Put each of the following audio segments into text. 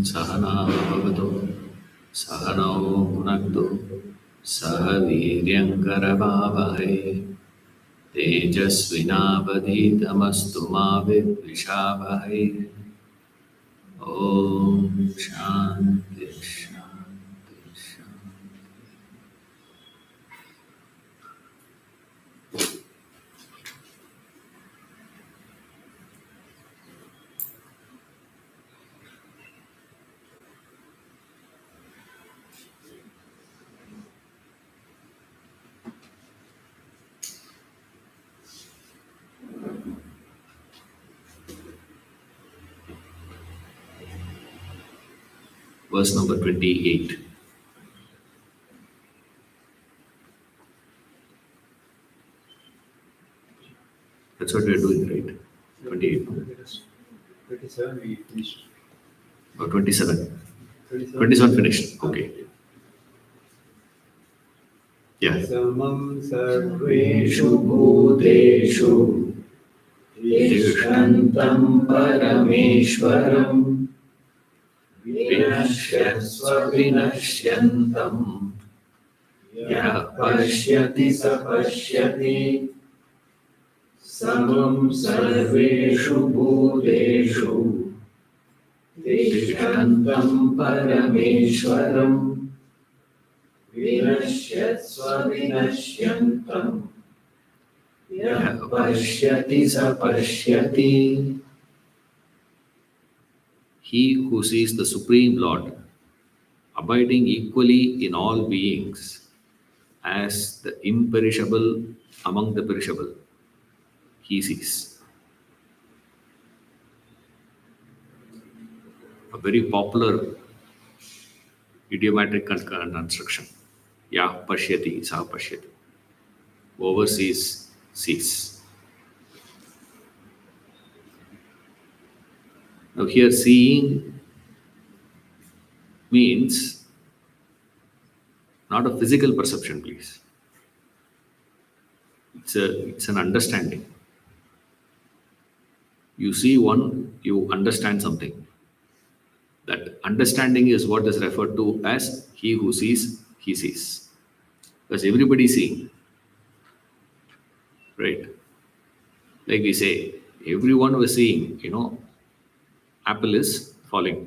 सहना भवतु सहनौ भुनक्तु सह वीर्यङ्करवावहै तेजस्विनावधीतमस्तु मा विद्विषावहै ॐ शान्ति शान्ति शान्ति। Verse number 28. That's what we are doing, right? 28. 27 we finished. Or 27. 27 27 finished. Okay. Yeah. Samam सर्वेषु sarveshu भूतेषु तिष्ठन्तं परमेश्वरं विनश्यत्स्व विनश्यन्तं यः पश्यति स पश्यति समं सर्वेषु भूतेषु तिष्ठन्तं परमेश्वरं विनश्यत्स्व विनश्यन्तं यः पश्यति स पश्यति. He who sees the Supreme Lord abiding equally in all beings as the imperishable among the perishable, he sees. A very popular idiomatic construction. Yah pashyati, sa pashyati. Whoever sees, sees. Now here seeing means not a physical perception, please. It's an understanding. You see one, you understand something. That understanding is what is referred to as he who sees, he sees. Because everybody is seeing. Right? Like we say, everyone was seeing, apple is falling.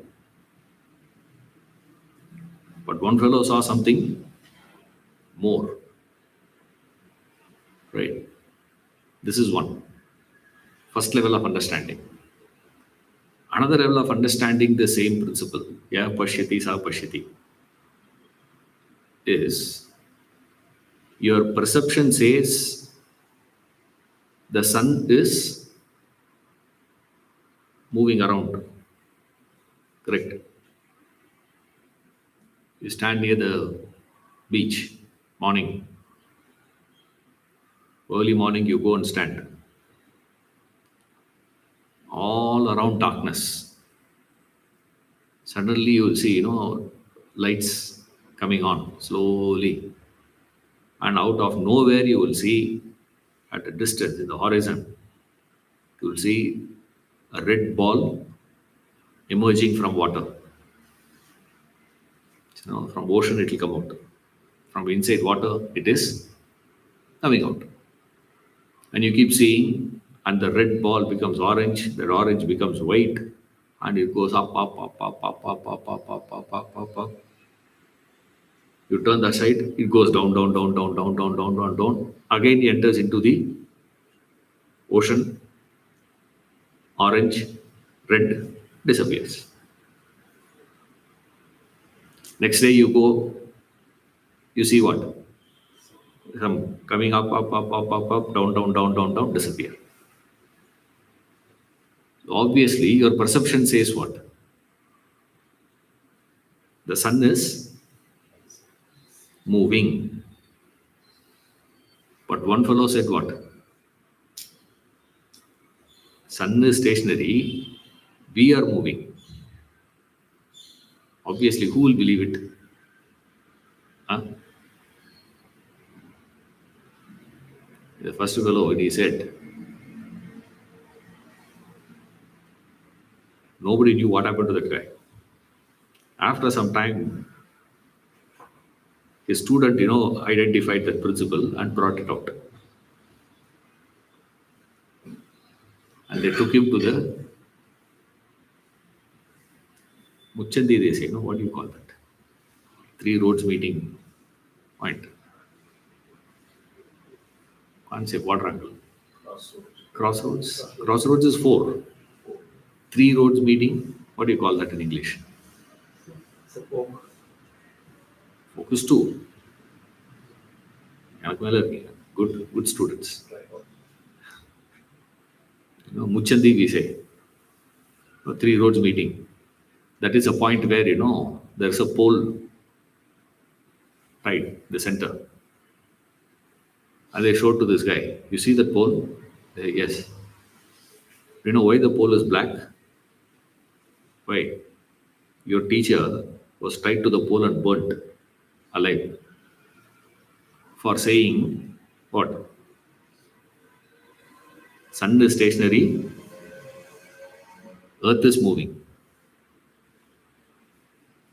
But one fellow saw something more. Right? This is one. First level of understanding. Another level of understanding the same principle, yeah, pashyati sa pashyati, is your perception says the sun is moving around. Correct? You stand near the beach, morning. Early morning, you go and stand. All around darkness. Suddenly you will see, lights coming on slowly. And out of nowhere you will see at a distance in the horizon, you will see a red ball emerging from water. From ocean it will come out. From inside water it is coming out. And you keep seeing, and the red ball becomes orange, that orange becomes white, and it goes up, up, up, up, up, up, up, up, up, up, up, up, up. You turn the side, it goes down, down, down, down, down, down, down, down, down. Again it enters into the ocean, orange, red, disappears. Next day you go, you see what? Some coming up, up, up, up, up, up, down, down, down, down, down, disappear. So obviously, your perception says what? The sun is moving. But one fellow said what? Sun is stationary, we are moving. Obviously, who will believe it? Huh? The first fellow, when he said, nobody knew what happened to that guy. After some time, his student, identified that principle and brought it out. And they took him to the Muchandi, they say, what do you call that? Three roads meeting point. Can't say quadrangle. Crossroads. Crossroads is 4. 3 roads meeting. What do you call that in English? Support. Focus 2. எனக்கு மேல இருக்கீங்க. Good students. Muchandi, we say. 3 roads meeting. That is a point where, there's a pole right, the center. And they showed to this guy, you see that pole? Yes. You know why the pole is black? Why? Your teacher was tied to the pole and burnt alive for saying what? Sun is stationary, earth is moving.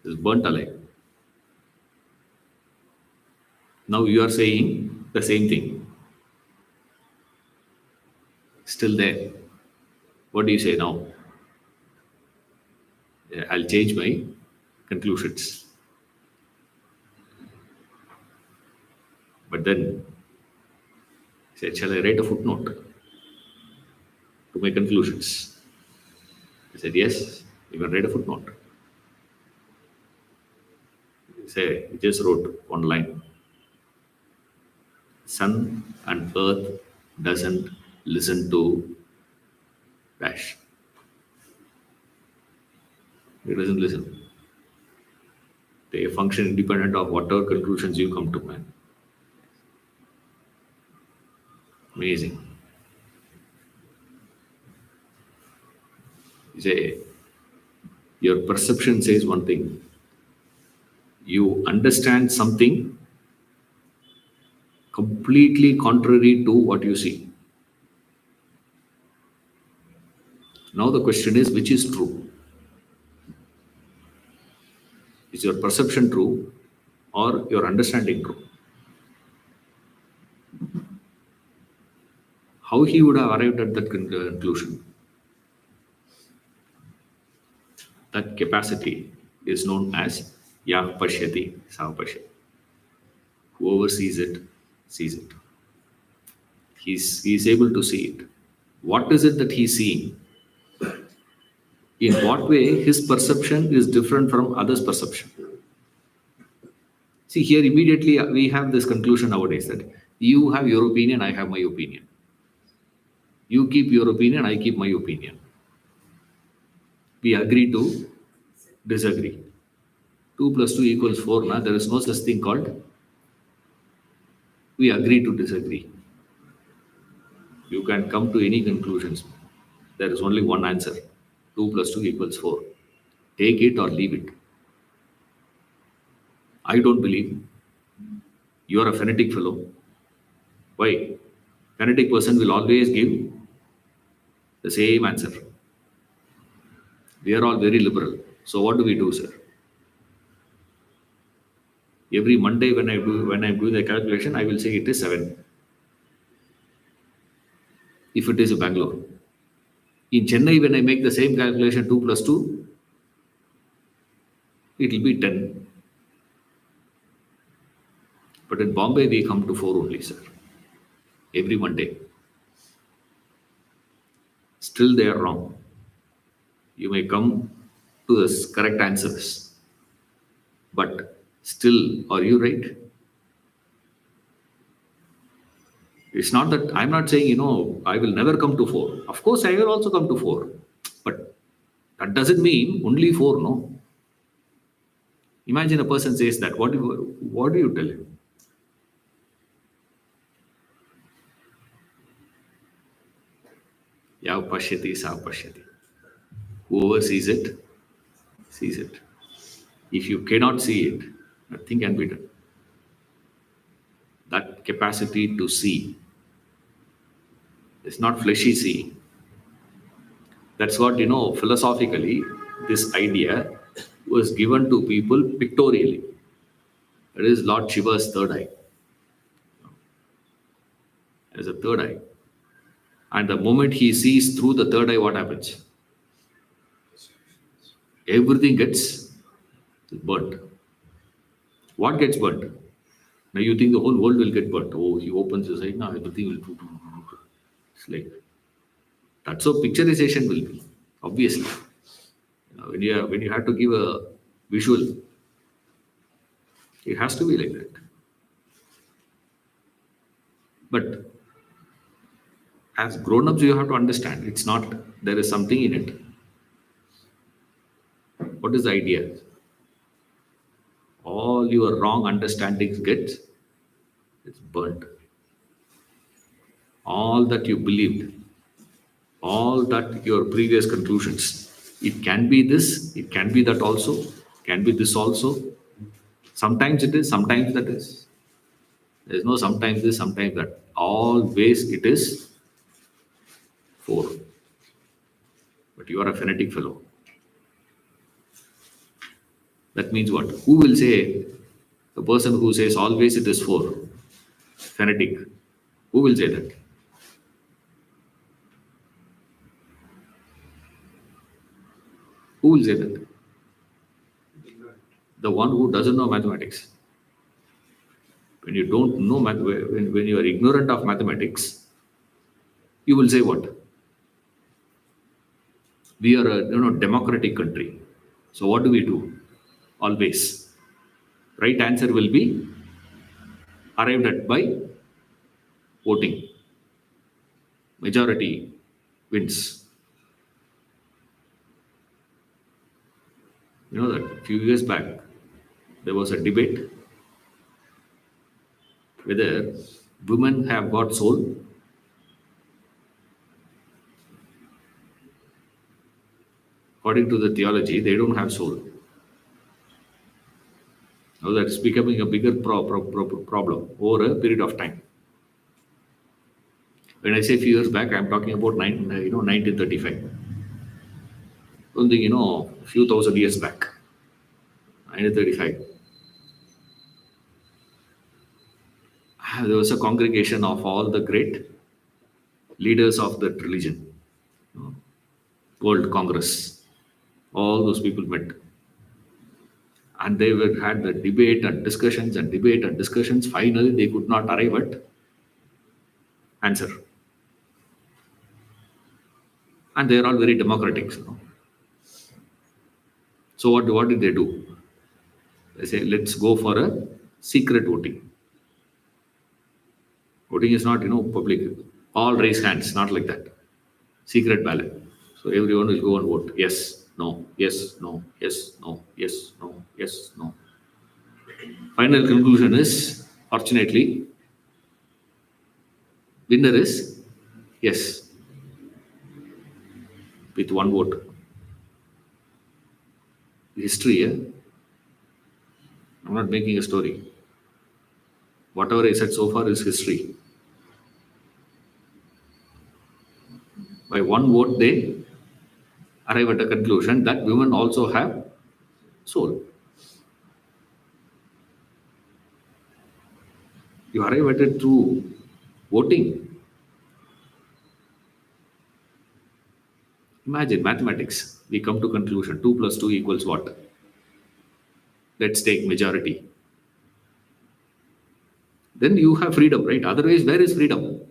Is burnt alive. Now you are saying the same thing. Still there. What do you say now? I'll change my conclusions. But then he said, shall I write a footnote to my conclusions? I said, yes, you can write a footnote. He just wrote one line. Sun and earth doesn't listen to dash. It doesn't listen. They function independent of whatever conclusions you come to, man. Amazing. You say, your perception says one thing. You understand something completely contrary to what you see. Now the question is, which is true? Is your perception true or your understanding true? How he would have arrived at that conclusion? That capacity is known as Yah Pashyati, Sa Pashyati. Whoever sees it, sees it. He's able to see it. What is it that he's seeing? In what way his perception is different from others' perception? See, here immediately we have this conclusion nowadays that you have your opinion, I have my opinion. You keep your opinion, I keep my opinion. We agree to disagree. 2 plus 2 equals 4. Now there is no such thing called we agree to disagree. You can come to any conclusions. There is only one answer. 2 plus 2 equals 4. Take it or leave it. I don't believe. You are a fanatic fellow. Why? Fanatic person will always give the same answer. We are all very liberal. So what do we do, sir? Every Monday when I'm doing the calculation, I will say it is 7. If it is a Bangalore. In Chennai, when I make the same calculation, 2 plus 2, it will be 10. But in Bombay, we come to 4 only, sir. Every Monday. Still they are wrong. You may come to the correct answers. But still, are you right? It's not that I'm not saying, I will never come to 4. Of course, I will also come to 4. But that doesn't mean only 4, no. Imagine a person says that. What do you tell him? Yav pashyati, sa pashyati. Whoever sees it, sees it. If you cannot see it, nothing can be done. That capacity to see is not fleshy seeing. That's what, philosophically, this idea was given to people pictorially. It is Lord Shiva's third eye. As a third eye. And the moment he sees through the third eye, what happens? Everything gets burnt. What gets burnt? Now you think the whole world will get burnt. Oh, he opens his eye, now everything will. It's like that's how picturization will be. Obviously, when you have to give a visual, it has to be like that. But as grown-ups, you have to understand it's not. There is something in it. What is the idea? All your wrong understandings it's burnt. All that you believed, all that your previous conclusions. It can be this, it can be that also, can be this also. Sometimes it is, sometimes that is. There's no sometimes this, sometimes that. Always it is 4. But you are a fanatic fellow. That means what? Who will say, the person who says always it is 4, fanatic, who will say that? Who will say that? The one who doesn't know mathematics. When you don't know when you are ignorant of mathematics, you will say what? We are a democratic country. So what do? Always. Right answer will be arrived at by voting. Majority wins. You know that a few years back, there was a debate whether women have got soul. According to the theology, they don't have soul. Now that's becoming a bigger problem over a period of time. When I say few years back, I'm talking about 1935. Don't think a few thousand years back. 1935. There was a congregation of all the great leaders of that religion. World Congress. All those people met. And they had the debate and discussions and debate and discussions. Finally, they could not arrive at answer. And they are all very democratic. So what did they do? They say, let's go for a secret voting. Voting is not, public. All raise hands, not like that. Secret ballot. So everyone will go and vote. Yes, no, yes, no, yes, no, yes, no, yes, no. Final conclusion is, fortunately, winner is yes, with one vote. History, I'm not making a story. Whatever I said so far is history. By one vote, they arrive at a conclusion that women also have soul. You arrive at it through voting. Imagine mathematics. We come to conclusion 2 plus 2 equals what? Let's take majority. Then you have freedom, right? Otherwise, where is freedom?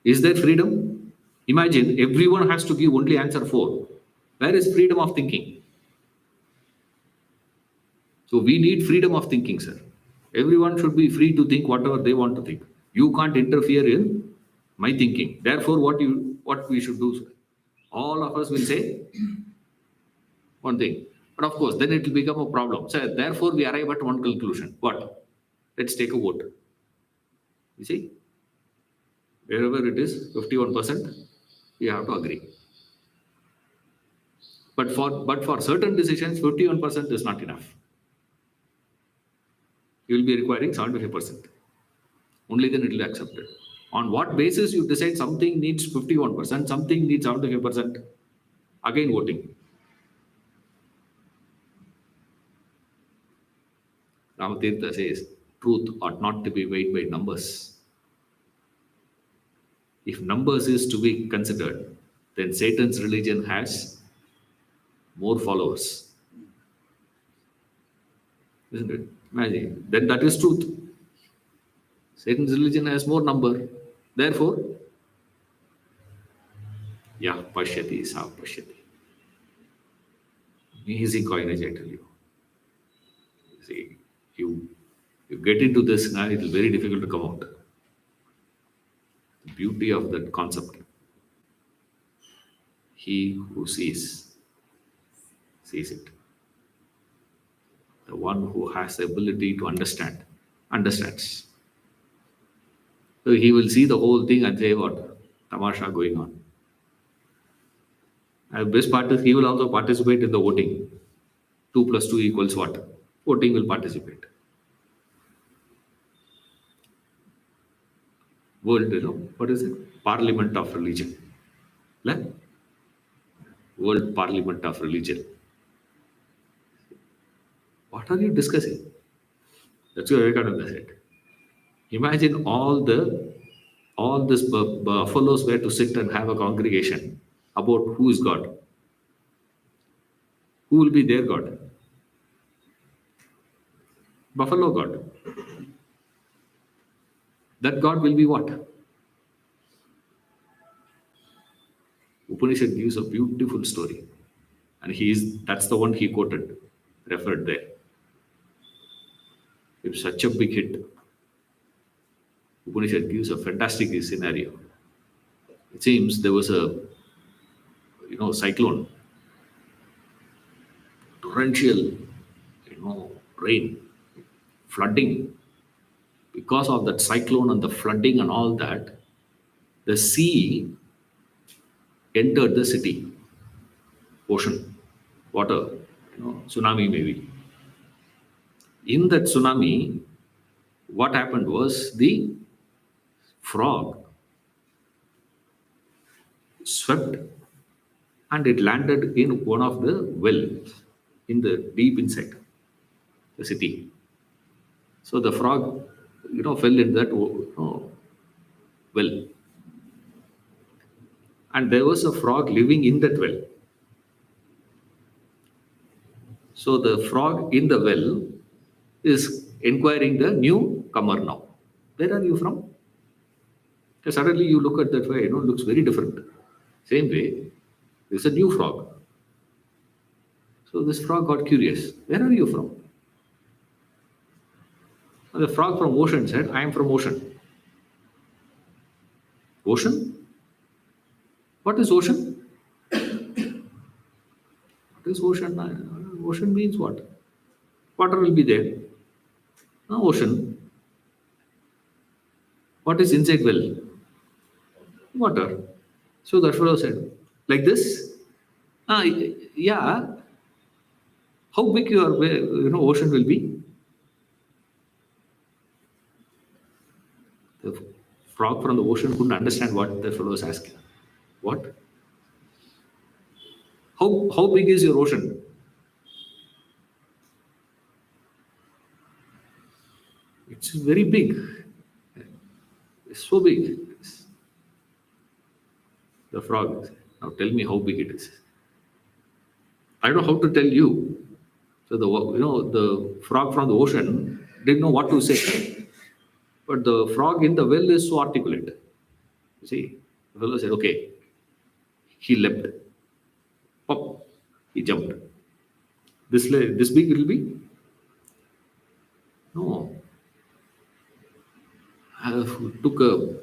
Is there freedom? Imagine everyone has to give only answer 4. Where is freedom of thinking? So we need freedom of thinking, sir. Everyone should be free to think whatever they want to think. You can't interfere in my thinking. Therefore, what we should do, sir? All of us will say one thing. But of course, then it will become a problem. So therefore, we arrive at one conclusion. What? Let's take a vote. You see? Wherever it is, 51%, we have to agree. But for certain decisions, 51% is not enough. You will be requiring 75%. Only then it will be accepted. On what basis you decide something needs 51%, something needs 75%? Again voting. Ramatirtha says, truth ought not to be weighed by numbers. If numbers is to be considered, then Satan's religion has more followers, isn't it? Imagine. Then that is truth. Satan's religion has more number. Therefore, yeah, Pashyati is how Pashyati. Easy coinage, I tell you. See, you get into this now, it is very difficult to come out. The beauty of that concept. He who sees it. The one who has the ability to understand understands. So he will see the whole thing and say, what? Tamasha going on. And the best part is he will also participate in the voting. 2 plus 2 equals what? Voting will participate. World, what is it? Parliament of Religion. Le? World Parliament of Religion. What are you discussing? That's what Vivekananda said. Imagine all these buffaloes were to sit and have a congregation about who is God. Who will be their God? Buffalo God. That God will be what? Upanishad gives a beautiful story. And that's the one he quoted, referred there. It's such a big hit. Upanishad gives a fantastic scenario. It seems there was a cyclone, torrential, rain, flooding. Because of that cyclone and the flooding and all that, the sea entered the city, ocean, water, tsunami maybe. In that tsunami, what happened was the frog swept and it landed in one of the wells in the deep inside the city. So the frog, fell in that well. And there was a frog living in that well. So the frog in the well is inquiring the newcomer now. Where are you from? So suddenly you look at that way, it looks very different. Same way, there's a new frog. So this frog got curious. Where are you from? And the frog from ocean said, I am from ocean. Ocean? What is ocean? What is ocean? Ocean means what? Water will be there. Ocean. What is inside well? Water. So the fellow said, like this? Yeah. How big your ocean will be? The frog from the ocean couldn't understand what the fellow was asking. What? How big is your ocean? It's very big. It's so big. The frog said, now tell me how big it is. I don't know how to tell you. So the frog from the ocean didn't know what to say. But the frog in the well is so articulate. You see, the fellow said, okay. He leapt. Pop. He jumped. This big it will be? No. I took a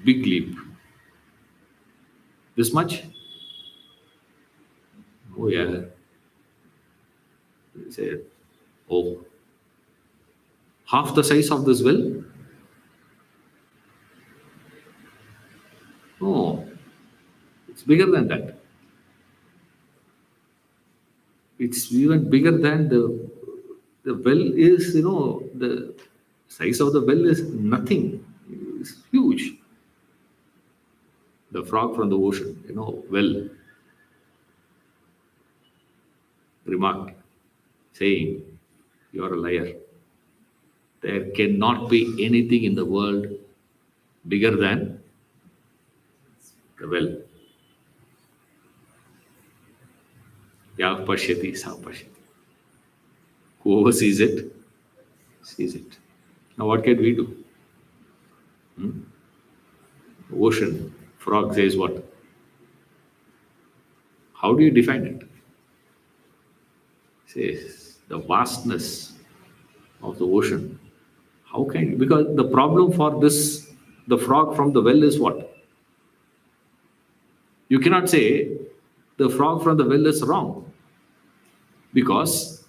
big leap. This much? Oh yeah. He said, oh. Half the size of this well? No. It's bigger than that. It's even bigger than the well is, the size of the well is nothing. It's huge. The frog from the ocean, well, remarked, saying, you are a liar. There cannot be anything in the world bigger than the well. Yav pashyati sa pashyati. Whoever sees it, sees it. Now, what can we do? Ocean, frog says what? How do you define it? Says the vastness of the ocean. How can you? Because the problem for this, the frog from the well is what? You cannot say the frog from the well is wrong. Because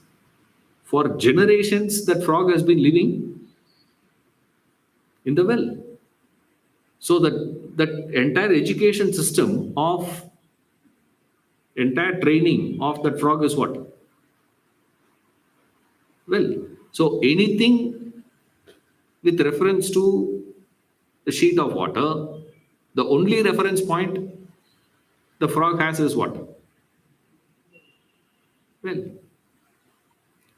for generations that frog has been living in the well. So that entire education system of entire training of that frog is what? Well, so anything with reference to the sheet of water, the only reference point the frog has is what? Well,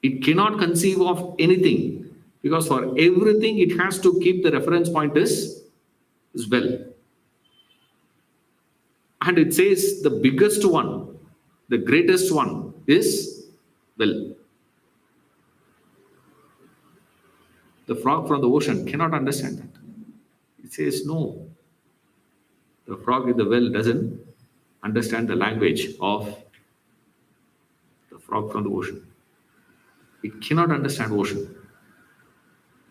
it cannot conceive of anything because for everything it has to keep the reference point is well. And it says the biggest one, the greatest one is well. The frog from the ocean cannot understand that. It says no. The frog in the well doesn't understand the language of the frog from the ocean. It cannot understand ocean.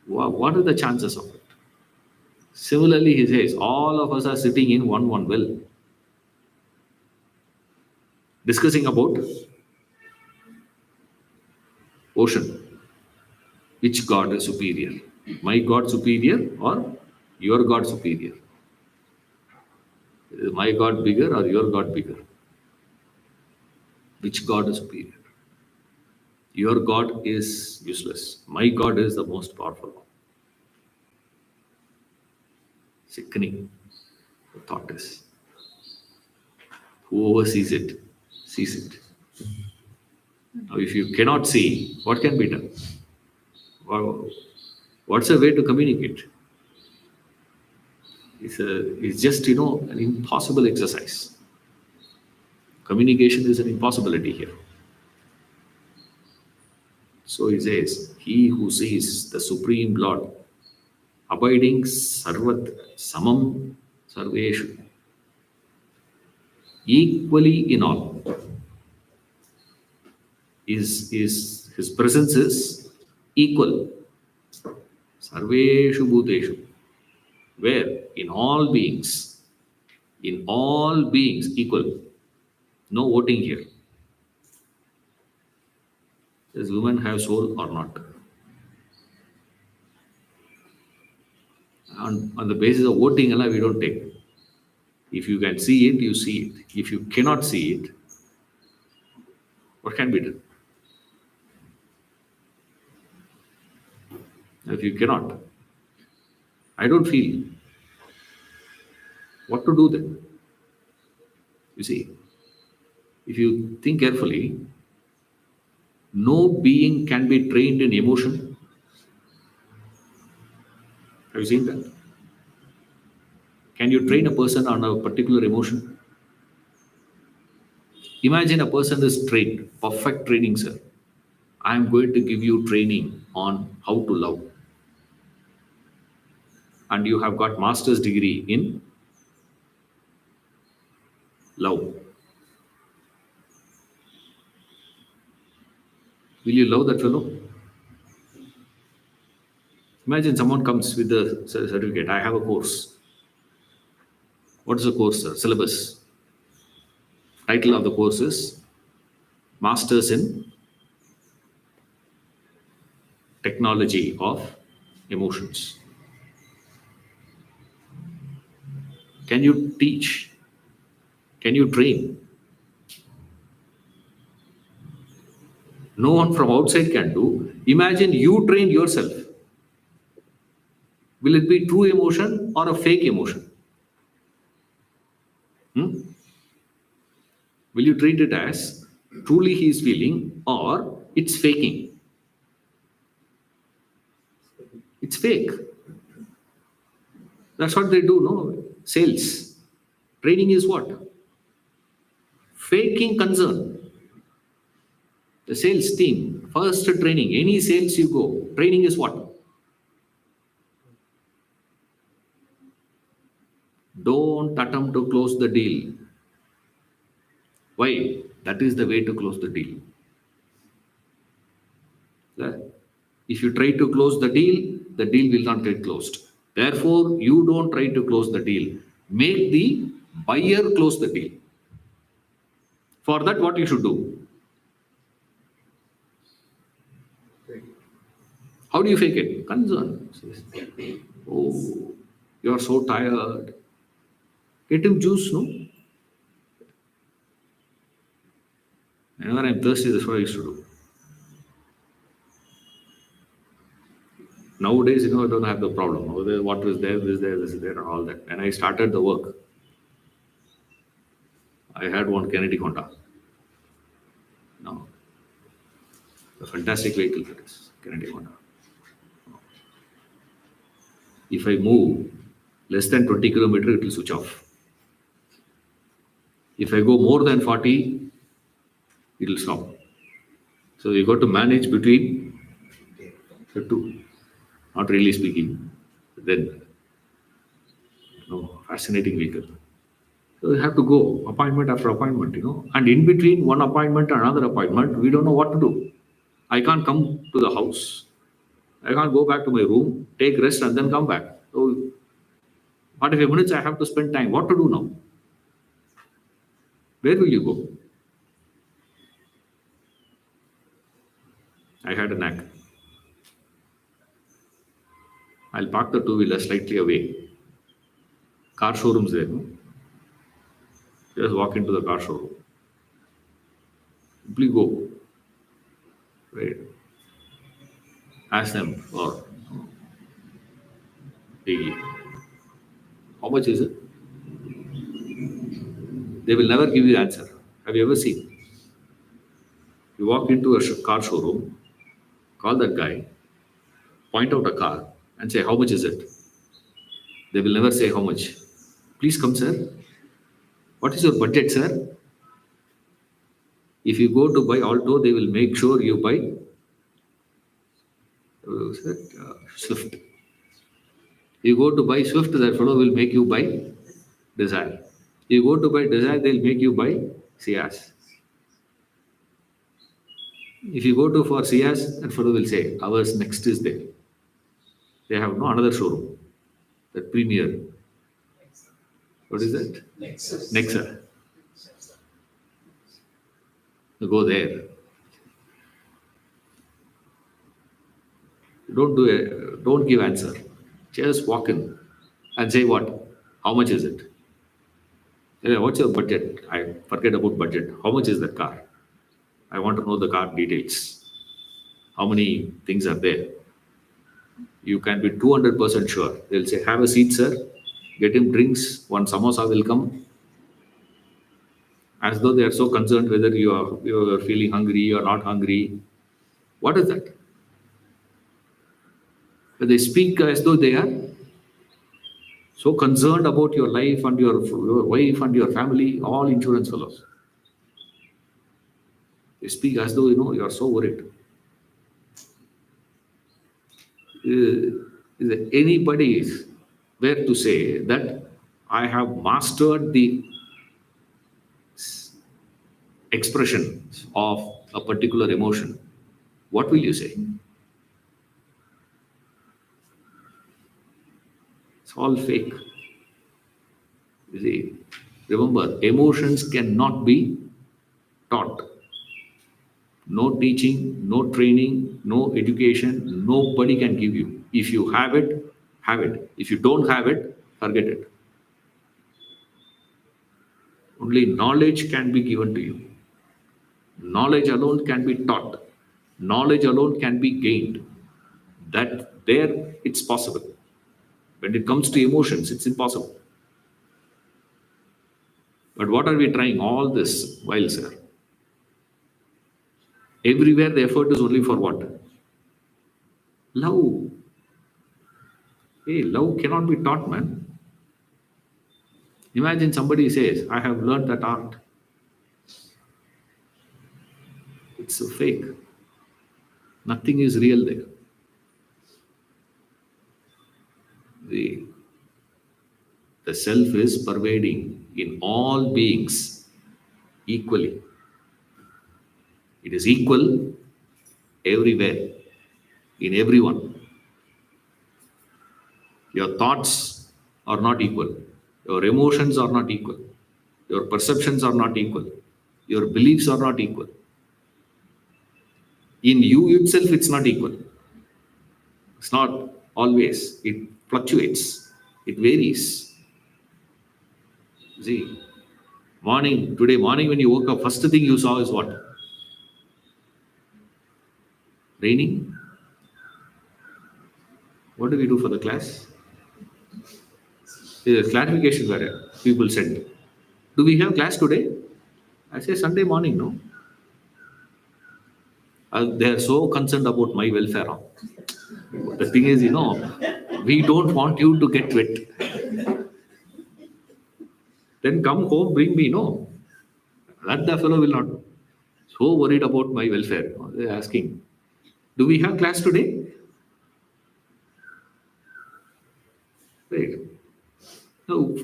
What are the chances of it? Similarly, he says, all of us are sitting in one well, discussing about ocean. Which God is superior? My God superior or your God superior? Is my God bigger or your God bigger? Which God is superior? Your God is useless. My God is the most powerful one. Sickening. The thought is. Whoever sees it, sees it. Now, if you cannot see, what can be done? What's a way to communicate? It's just, an impossible exercise. Communication is an impossibility here. So he says, he who sees the Supreme Lord abiding sarvat samam sarveshu, equally in all, is his presence is equal. Sarveshu bhuteshu, where in all beings equal. No voting here. Does woman have soul or not? On the basis of voting, we don't take. If you can see it, you see it. If you cannot see it, what can be done? If you cannot, I don't feel. What to do then? You see, if you think carefully, no being can be trained in emotion. Have you seen that? Can you train a person on a particular emotion? Imagine a person is trained, perfect training, sir. I am going to give you training on how to love. And you have got master's degree in love. Will you love that fellow? Imagine someone comes with the certificate. I have a course. What is the course, sir? Syllabus. Title of the course is Masters in Technology of Emotions. Can you teach? Can you train? No one from outside can do. Imagine you train yourself. Will it be true emotion or a fake emotion? Will you treat it as truly he is feeling or it's faking? It's fake. That's what they do, no? Sales. Training is what? Faking concern. The sales team, first training, any sales you go, training is what? Don't attempt to close the deal. Why? That is the way to close the deal. Yeah? If you try to close the deal will not get closed. Therefore, you don't try to close the deal. Make the buyer close the deal. For that, what you should do? How do you fake it? Concern. Oh, you are so tired. Get him juice, no? Whenever I'm thirsty, that's what I used to do. Nowadays, I don't have the problem. What is there, this is there, and all that. When I started the work, I had one Kennedy Honda. No. A fantastic vehicle that is, Kennedy Honda. If I move less than 20 kilometers, it will switch off. If I go more than 40, it will stop. So you got to manage between the two. Not really speaking. Then, fascinating vehicle. So you have to go appointment after appointment, And in between one appointment and another appointment, we don't know what to do. I can't come to the house. I can't go back to my room, take rest, and then come back. So 45 minutes I have to spend time. What to do now? Where will you go? I had a knack. I'll park the two-wheeler slightly away. Car showrooms there, no? Just walk into the car showroom. Simply go. Right. Ask them for how much is it? They will never give you the answer. Have you ever seen? You walk into a car showroom, call that guy, point out a car, and say, how much is it? They will never say how much. Please come, sir. What is your budget, sir? If you go to buy Alto, they will make sure you buy Swift. You go to buy Swift, that fellow will make you buy Desire. You go to buy Desire, they'll make you buy Ciaz. If you go to for Ciaz, that fellow will say, ours next is there. They have no another showroom. That Premier. What is that? Nexa. You go there. Don't give answer. Just walk in and say what? How much is it? What's your budget? I forget about budget. How much is that car? I want to know the car details. How many things are there? You can be 200% sure. They'll say, have a seat, sir. Get him drinks. One samosa will come. As though they are so concerned whether you are feeling hungry or not hungry. What is that? They speak as though they are so concerned about your life and your wife and your family, all insurance fellows. They speak as though, you are so worried. Is there anybody where to say that I have mastered the expression of a particular emotion? What will you say? It's all fake. You see, remember, emotions cannot be taught. No teaching, no training, no education, nobody can give you. If you have it, have it. If you don't have it, forget it. Only knowledge can be given to you. Knowledge alone can be taught. Knowledge alone can be gained. That there, it's possible. When it comes to emotions, it's impossible. But what are we trying all this while, sir? Everywhere the effort is only for what? Love. Hey, love cannot be taught, man. Imagine somebody says, I have learned that art. It's a fake. Nothing is real there. The, the self is pervading in all beings equally. It is equal everywhere, in everyone. Your thoughts are not equal. Your emotions are not equal. Your perceptions are not equal. Your beliefs are not equal. In you itself, it's not equal. It's not always. It fluctuates. It varies. See, today morning when you woke up, first thing you saw is what? Raining. What do we do for the class? There's a clarification where people send. Do we have class today? I say Sunday morning, no? They are so concerned about my welfare. Huh? The thing is, we don't want you to get wet. Then come home, bring me, no. That the fellow will not. So worried about my welfare. They're asking, do we have class today? Right. No.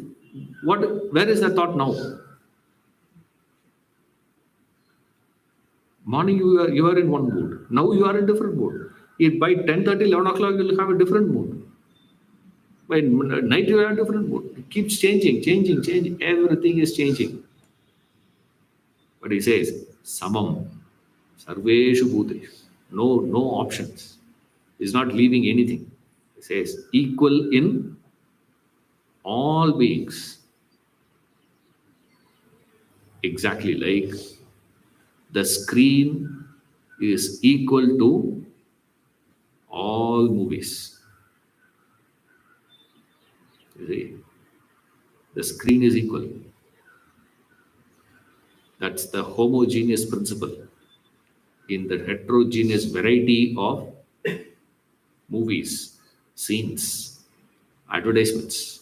Where is the thought now? Morning you are in one mood. Now you are in different mood. If by 10:30, 11 o'clock, you'll have a different mood. By night you are in a different mood. It keeps changing. Everything is changing. But he says, Samam, Sarveshu Bhuteshu. No options. He's not leaving anything. He says, equal in all beings. Exactly like the screen is equal to all movies. You see, the screen is equal. That's the homogeneous principle. In the heterogeneous variety of movies, scenes, advertisements,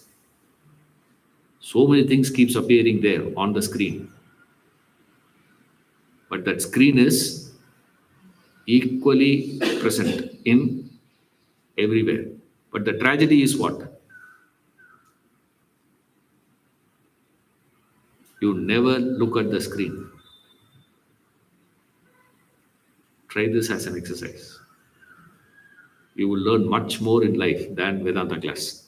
so many things keeps appearing there on the screen. But that screen is equally present in everywhere. But the tragedy is what? You never look at the screen. Try this as an exercise. You will learn much more in life than Vedanta class.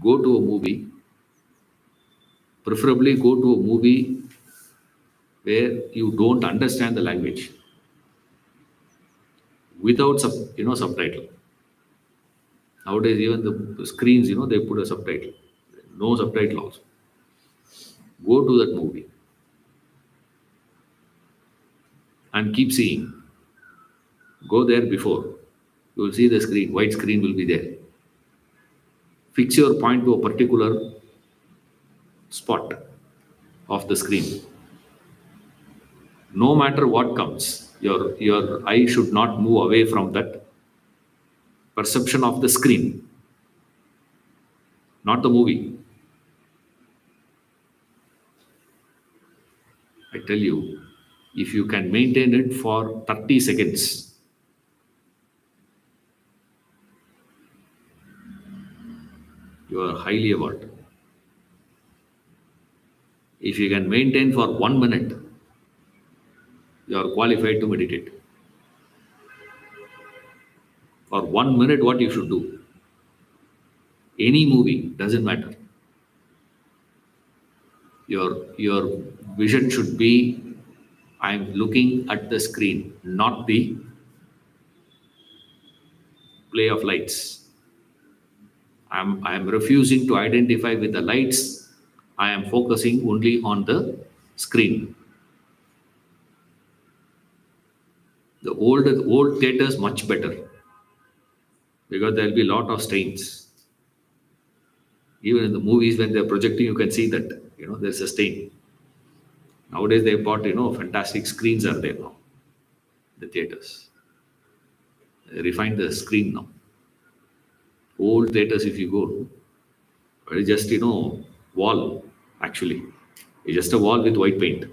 Go to a movie, preferably go to a movie where you don't understand the language without subtitle. Nowadays, even the screens, they put a subtitle. No subtitle also. Go to that movie and keep seeing. Go there before. You will see the screen. White screen will be there. Fix your point to a particular spot of the screen. No matter what comes, your eye should not move away from that perception of the screen, not the movie. I tell you, if you can maintain it for 30 seconds, you are highly awarded. If you can maintain for 1 minute, you are qualified to meditate. For 1 minute, what you should do? Any movie, doesn't matter. Your vision should be, I'm looking at the screen, not the play of lights. I'm refusing to identify with the lights. I am focusing only on the screen. The old theaters much better because there'll be a lot of stains. Even in the movies when they're projecting, you can see that there's a stain. Nowadays they bought fantastic screens are there now. The theaters. They refined the screen now. Old theaters, if you go, it's just, wall, actually. It's just a wall with white paint.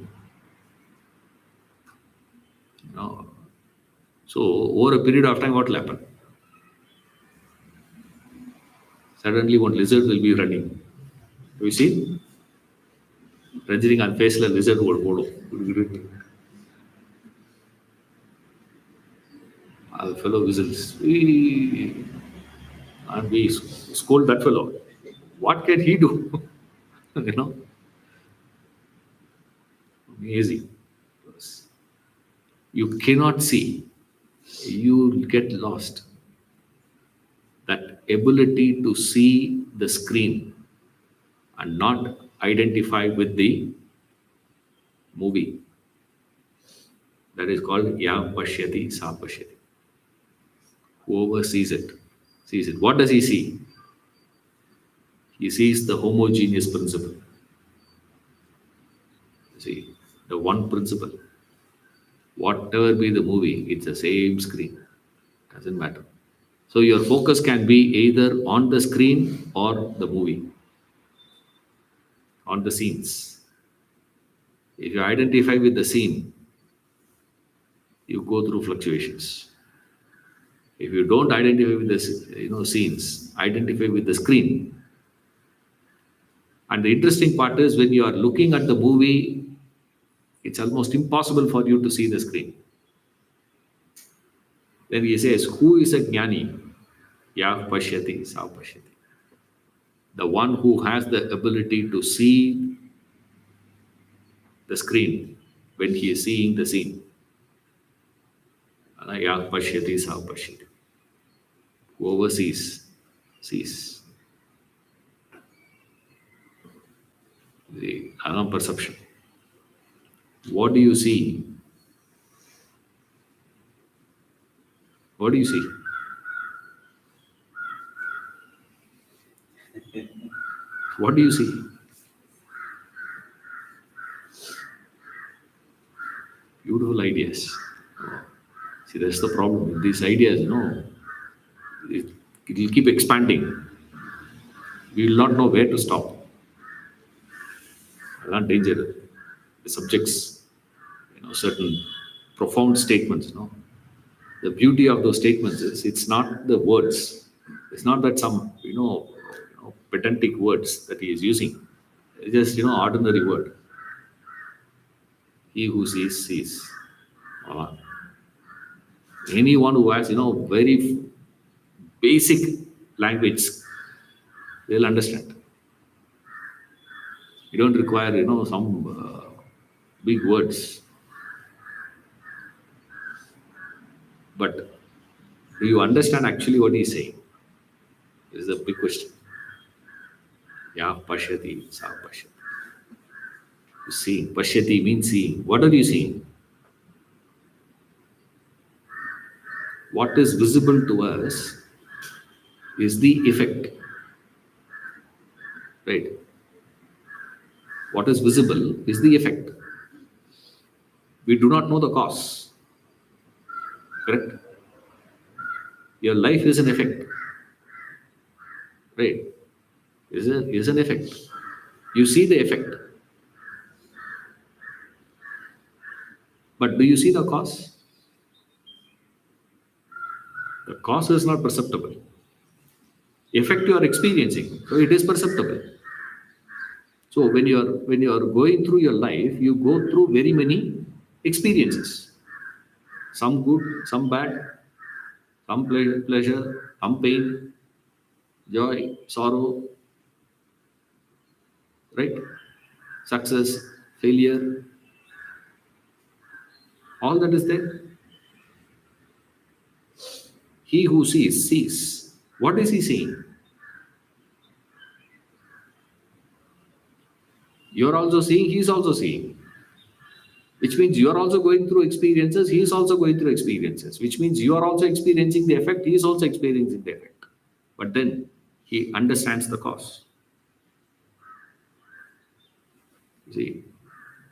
You know. So, over a period of time, what will happen? Suddenly, one lizard will be running. Do you see? Rajinikanth face la lizard would follow. The fellow whistles. And we scold that fellow. What can he do? you know, Amazing. You cannot see. You get lost. That ability to see the screen and not identify with the movie. That is called Ya Pashyati Sa Pashyati. Whoever sees it. What does he see? He sees the homogeneous principle. See, the one principle. Whatever be the movie, it's the same screen. Doesn't matter. So your focus can be either on the screen or the movie, on the scenes. If you identify with the scene, you go through fluctuations. If you don't identify with the scenes, identify with the screen. And the interesting part is when you are looking at the movie, it's almost impossible for you to see the screen. Then he says, who is a jnani? Ya pashyati sa pashyati. The one who has the ability to see the screen when he is seeing the scene. Ya pashyati sa pashyati. Whoever sees. The anam perception. What do you see? What do you see? What do you see? Beautiful ideas. See, that's the problem with these ideas, it will keep expanding. We will not know where to stop. Not danger. The subjects, certain profound statements, The beauty of those statements is it's not the words. It's not that some, pedantic words that he is using. It's just, ordinary word. He who sees, sees. Anyone who has, very basic language, they'll understand. You don't require, some big words. But do you understand actually what he's saying? This is a big question. Ya pashyati sa pashyati. You see, pashyati means seeing. What are you seeing? What is visible to us is the effect. Right? What is visible is the effect. We do not know the cause. Correct? Your life is an effect. Right? Is an effect. You see the effect. But do you see the cause? The cause is not perceptible. Effect you are experiencing, so it is perceptible. So when you are going through your life, you go through very many experiences. Some good, some bad, some pleasure, some pain, joy, sorrow, right? Success, failure, all that is there. He who sees, sees. What is he seeing? You're also seeing, he's also seeing. Which means you are also going through experiences, he is also going through experiences. Which means you are also experiencing the effect, he is also experiencing the effect. But then he understands the cause. See,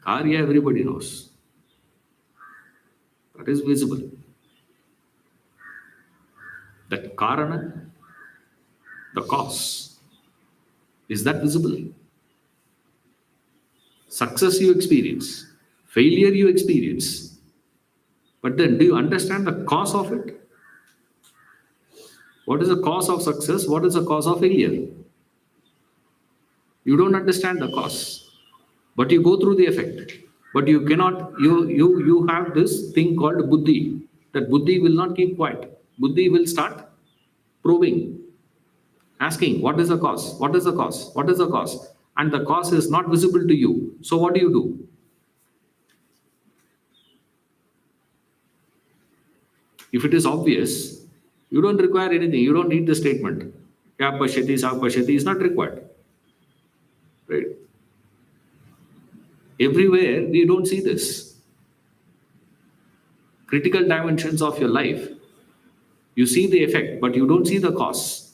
Karya everybody knows. That is visible. That Karana, the cause. Is that visible? Success you experience, failure you experience. But then, do you understand the cause of it? What is the cause of success? What is the cause of failure? You don't understand the cause, but you go through the effect. But you cannot, you have this thing called buddhi. That buddhi will not keep quiet. Buddhi will start probing, asking, what is the cause? What is the cause? What is the cause? And the cause is not visible to you. So what do? If it is obvious, you don't require anything. You don't need the statement. Ya pashyati, sa pashyati is not required. Right? Everywhere we don't see this. Critical dimensions of your life, you see the effect, but you don't see the cause.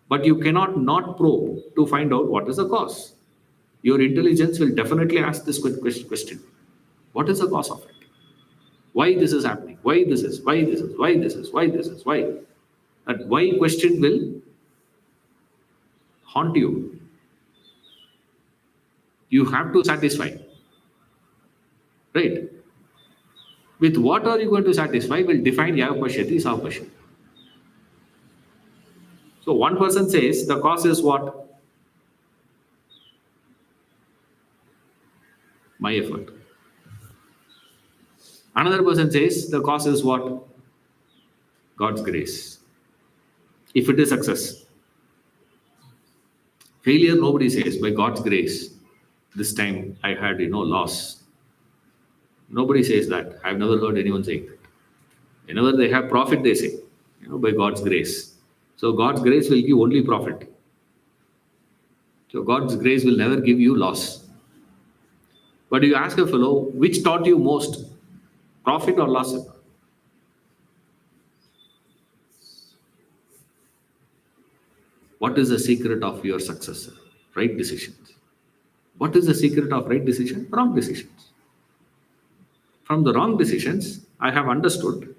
But you cannot not probe to find out what is the cause. Your intelligence will definitely ask this question. What is the cause of it? Why this is happening? Why this is? Why this is? Why this is? Why this is? Why? That why question will haunt you. You have to satisfy. Right? With what are you going to satisfy will define ya pashyati, sa pashyati. So one person says the cause is what? My effort. Another person says the cause is what? God's grace. If it is success. Failure, nobody says by God's grace. This time I had loss. Nobody says that. I've never heard anyone saying that. Whenever they have profit, they say, by God's grace. So God's grace will give only profit. So God's grace will never give you loss. But you ask a fellow, which taught you most? Profit or loss? What is the secret of your success? Right decisions. What is the secret of right decision? Wrong decisions. From the wrong decisions, I have understood.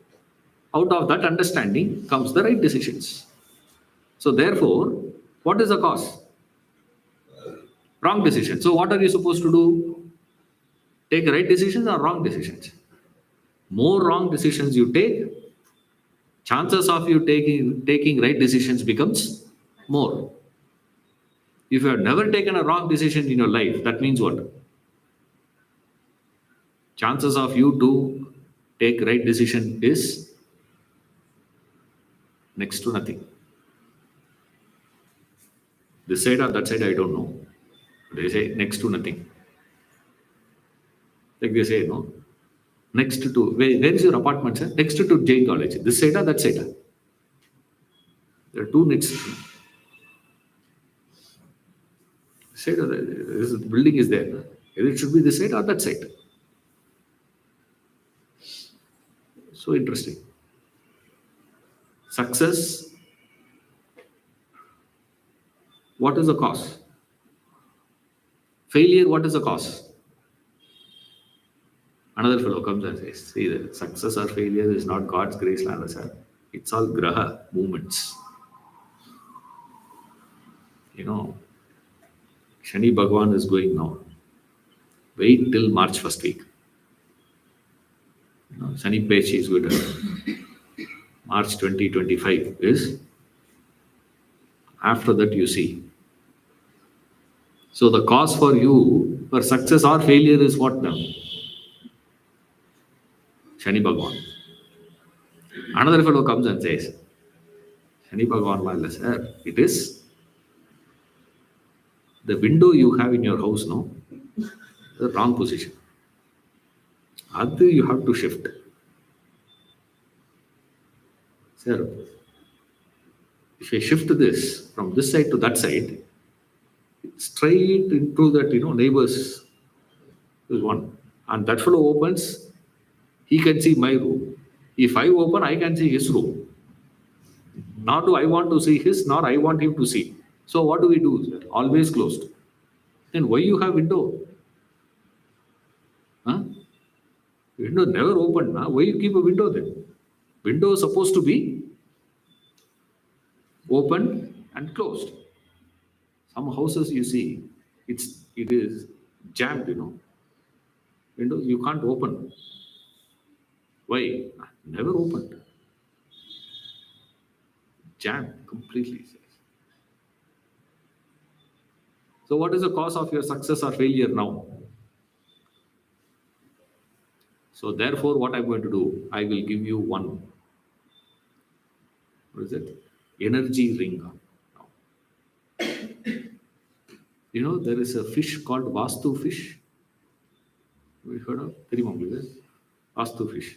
Out of that understanding comes the right decisions. So therefore, what is the cause? Wrong decision. So what are you supposed to do? Take right decisions or wrong decisions? More wrong decisions you take, chances of you taking right decisions becomes more. If you have never taken a wrong decision in your life, that means what? Chances of you to take right decision is next to nothing. This side or that side, I don't know. They say next to nothing. Like they say, no. Next to, where is your apartment, sir? Next to Jain College. This side or that side? There are two next. Side or this building is there. Either it should be this side or that side. So interesting. Success. What is the cause? Failure, what is the cause? Another fellow comes and says, see, the success or failure is not God's grace, Lala sir. It's all graha movements. Shani Bhagwan is going now. Wait till March first week. Shani Pechi is good. March 2025 is. After that, you see. So the cause for you for success or failure is what now? Shani Bhagwan. Another fellow comes and says, Shani Bhagwan, Mala sir, it is the window you have in your house, no? The wrong position. That you have to shift. Sir, if I shift this from this side to that side, straight into that, neighbors is one. And that fellow opens, he can see my room. If I open, I can see his room. Nor do I want to see his, nor I want him to see. So what do we do, sir? Always closed. Then why you have window? Huh? Window never opened. Huh? Why you keep a window then? Window is supposed to be open and closed. Some houses you see, it is jammed, Windows you can't open. Why? Never opened. Jammed completely. So what is the cause of your success or failure now? So therefore, what I'm going to do, I will give you one. What is it? Energy ring. Now, there is a fish called Vastu fish. Have you heard of? தெரியுமா உங்களுக்கு? Vastu fish.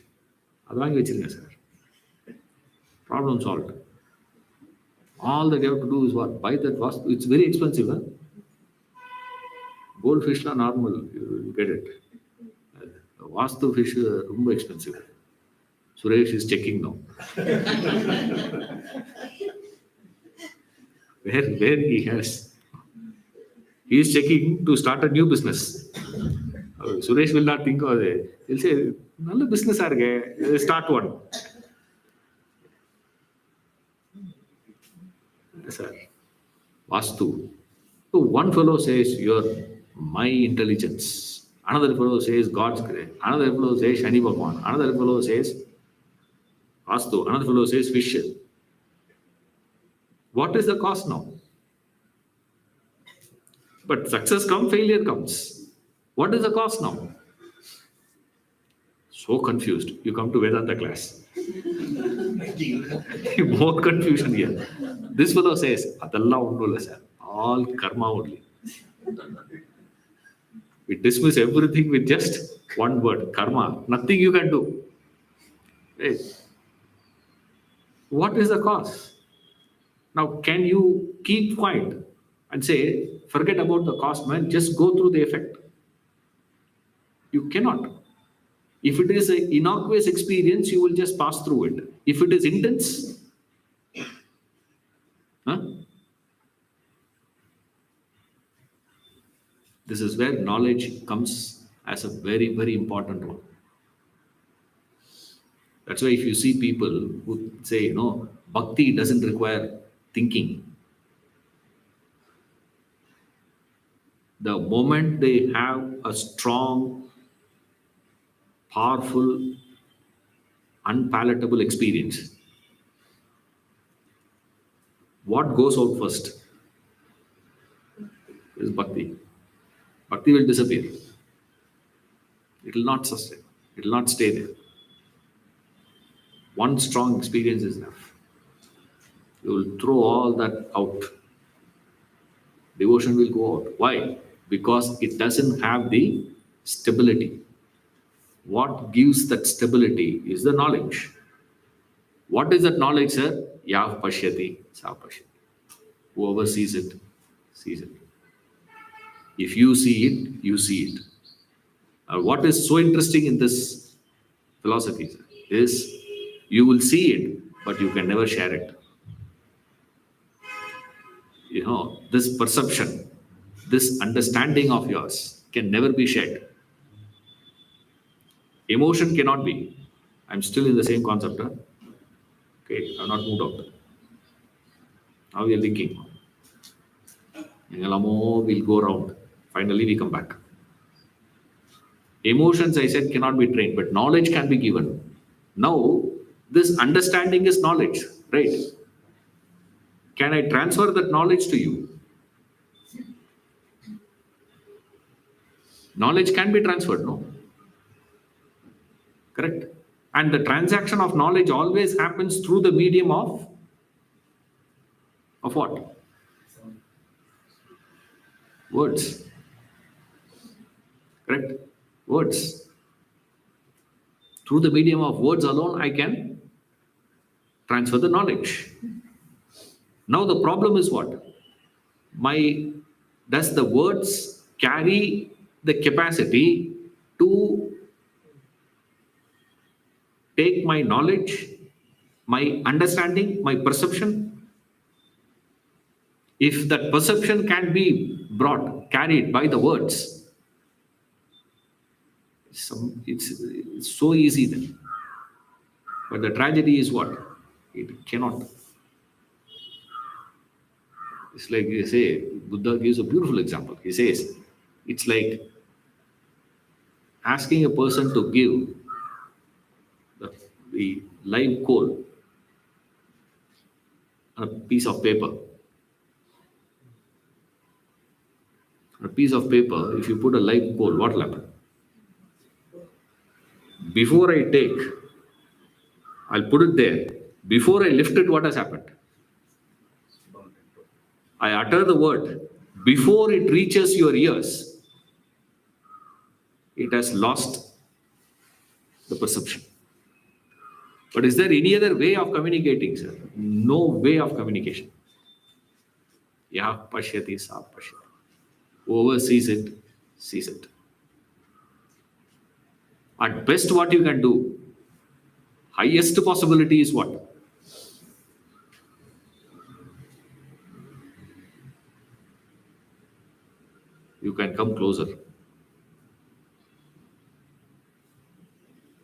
அது வாங்கி வச்சிருங்க sir. Problem solved. All that you have to do is what? Buy that Vastu. It's very expensive. Huh? Goldfish are normal. You get it. Vastu fish ரொம்ப expensive. Suresh is checking now. where he is checking to start a new business. Suresh will not think of it. He'll say, நல்ல business இருக்கே, start one. Sir, Vastu. So one fellow says, you're my intelligence. Another fellow says, God's grace. Another fellow says, Shani Bhagwan. Another fellow says, Vastu. Another fellow says, fish. What is the cost now? But success comes, failure comes. What is the cost now? So confused. You come to Vedanta class. More confusion here. This fellow says, Adalla undulla sir. All karma only. We dismiss everything with just one word, karma. Nothing you can do. Hey. What is the cause? Now, can you keep quiet and say, forget about the cause, man, just go through the effect? You cannot. If it is an innocuous experience, you will just pass through it. If it is intense, this is where knowledge comes as a very, very important one. That's why if you see people who say, bhakti doesn't require thinking. The moment they have a strong, powerful, unpalatable experience, what goes out first is bhakti. Bhakti will disappear. It will not sustain. It will not stay there. One strong experience is enough. You will throw all that out. Devotion will go out. Why? Because it doesn't have the stability. What gives that stability is the knowledge. What is that knowledge, sir? Yav pashyati, sa pashyati. Whoever sees it, sees it. If you see it, you see it. What is so interesting in this philosophy, sir, is you will see it, but you can never share it. This perception, this understanding of yours can never be shared. Emotion cannot be. I'm still in the same concept. Huh? Okay, I've not moved out. Now we are thinking. We'll go around. Finally, we come back. Emotions, I said, cannot be trained, but knowledge can be given. Now, this understanding is knowledge, right? Can I transfer that knowledge to you? Knowledge can be transferred, no? Correct? And the transaction of knowledge always happens through the medium of what? Words. Correct? Words. Through the medium of words alone, I can transfer the knowledge. Now the problem is what? Does the words carry the capacity to take my knowledge, my understanding, my perception? If that perception can be carried by the words, it's so easy then. But the tragedy is what? It cannot. It's like you say, Buddha gives a beautiful example. He says, it's like asking a person to give the live coal on a piece of paper. On a piece of paper, if you put a live coal, what will happen? Before I take, I'll put it there. Before I lift it, what has happened? I utter the word. Before it reaches your ears, it has lost the perception. But is there any other way of communicating, sir? No way of communication. Ya pashyati sa pashyati. Whoever sees it, sees it. At best, what you can do, highest possibility is what? You can come closer.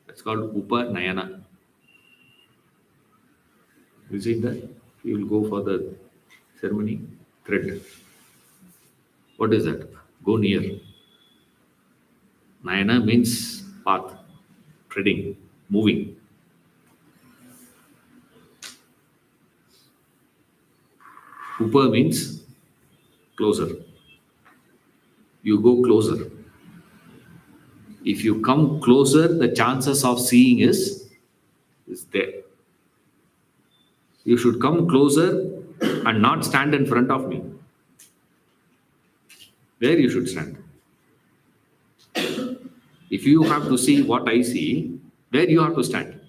It's called Upanayana. You see that? You will go for the ceremony, thread. What is that? Go near. Nayana means path, treading, moving. Upa means closer. You go closer. If you come closer, the chances of seeing is there. You should come closer and not stand in front of me. Where you should stand. If you have to see what I see, where you have to stand.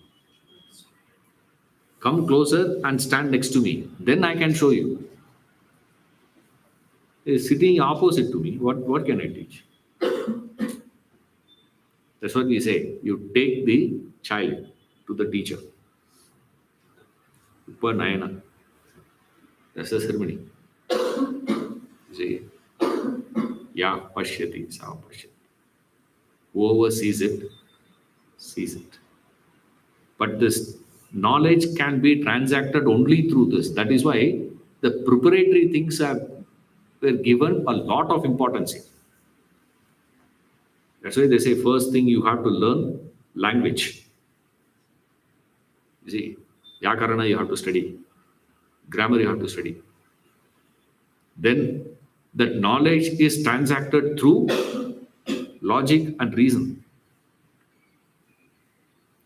Come closer and stand next to me. Then I can show you. Is sitting opposite to me. What can I teach? That's what we say. You take the child to the teacher. Upanayana. That's the ceremony. You see, Ya pashyati sa pashyati. Whoever sees it, sees it. But this knowledge can be transacted only through this. That is why the preparatory things were given a lot of importance here. That's why they say first thing you have to learn language. You see, Vyakarana you have to study. Grammar you have to study. Then that knowledge is transacted through logic and reason.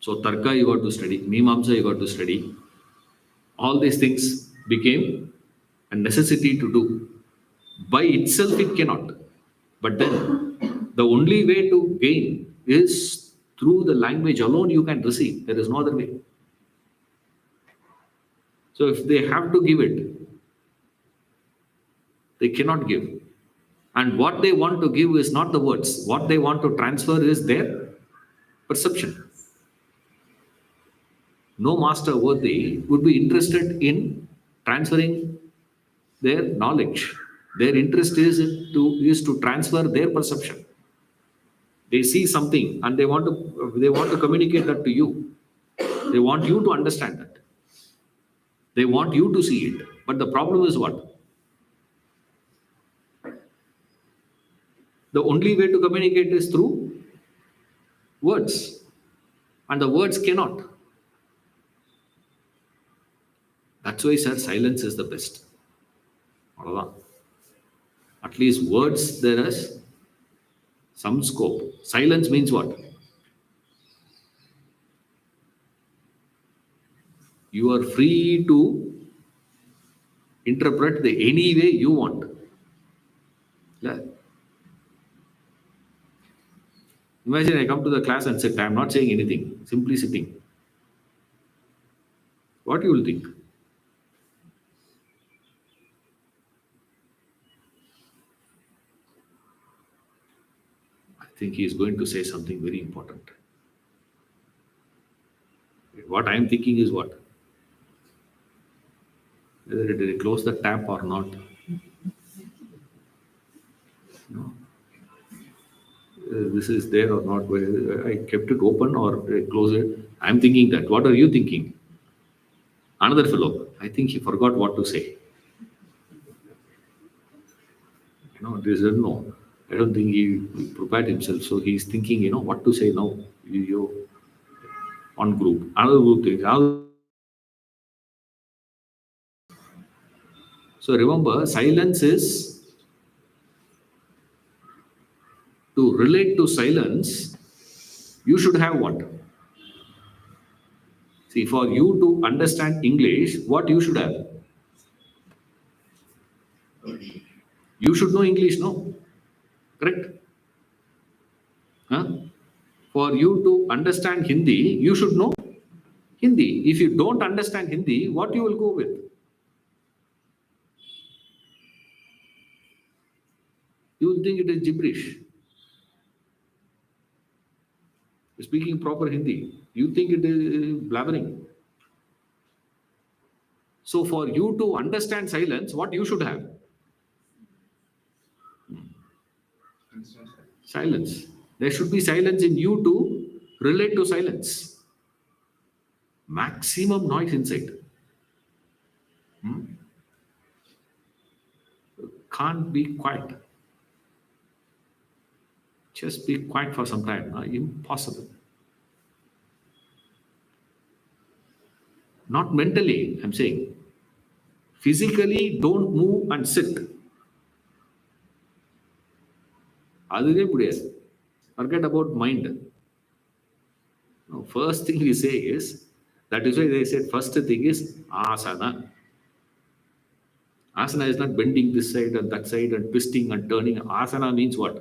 So Tarka you got to study, Mimamsa you got to study. All these things became a necessity to do. By itself it cannot. But then the only way to gain is through the language alone you can receive. There is no other way. So if they have to give it, they cannot give. And what they want to give is not the words. What they want to transfer is their perception. No master worthy would be interested in transferring their knowledge. Their interest is to transfer their perception. They see something and they want to communicate that to you. They want you to understand that. They want you to see it. But the problem is what? The only way to communicate is through words. And the words cannot. That's why, sir, silence is the best. At least words, there is some scope. Silence means what? You are free to interpret the any way you want. Yeah. Imagine I come to the class and sit. I am not saying anything, simply sitting. What you will think? I think he is going to say something very important. What I am thinking is what? Whether it will close the tap or not. No. This is there or not. Whether I kept it open or close it. I am thinking that. What are you thinking? Another fellow. I think he forgot what to say. This is no. I don't think he prepared himself. So he's thinking, what to say now. One group, another group thinks. So remember, silence is to relate to silence. You should have what? See, for you to understand English, what you should have? You should know English, no? Correct? Huh? For you to understand Hindi, you should know Hindi. If you don't understand Hindi, what you will go with? You will think it is gibberish. Speaking proper Hindi, you think it is blabbering. So for you to understand silence, what you should have? Silence. There should be silence in you to relate to silence. Maximum noise inside. Can't be quiet. Just be quiet for some time. Impossible. Not mentally, I'm saying. Physically, don't move and sit. அதுவே முடியாது. Forget about mind. No, first thing we say is, that is why they said first thing is asana. Asana is not bending this side and that side and twisting and turning. Asana means what?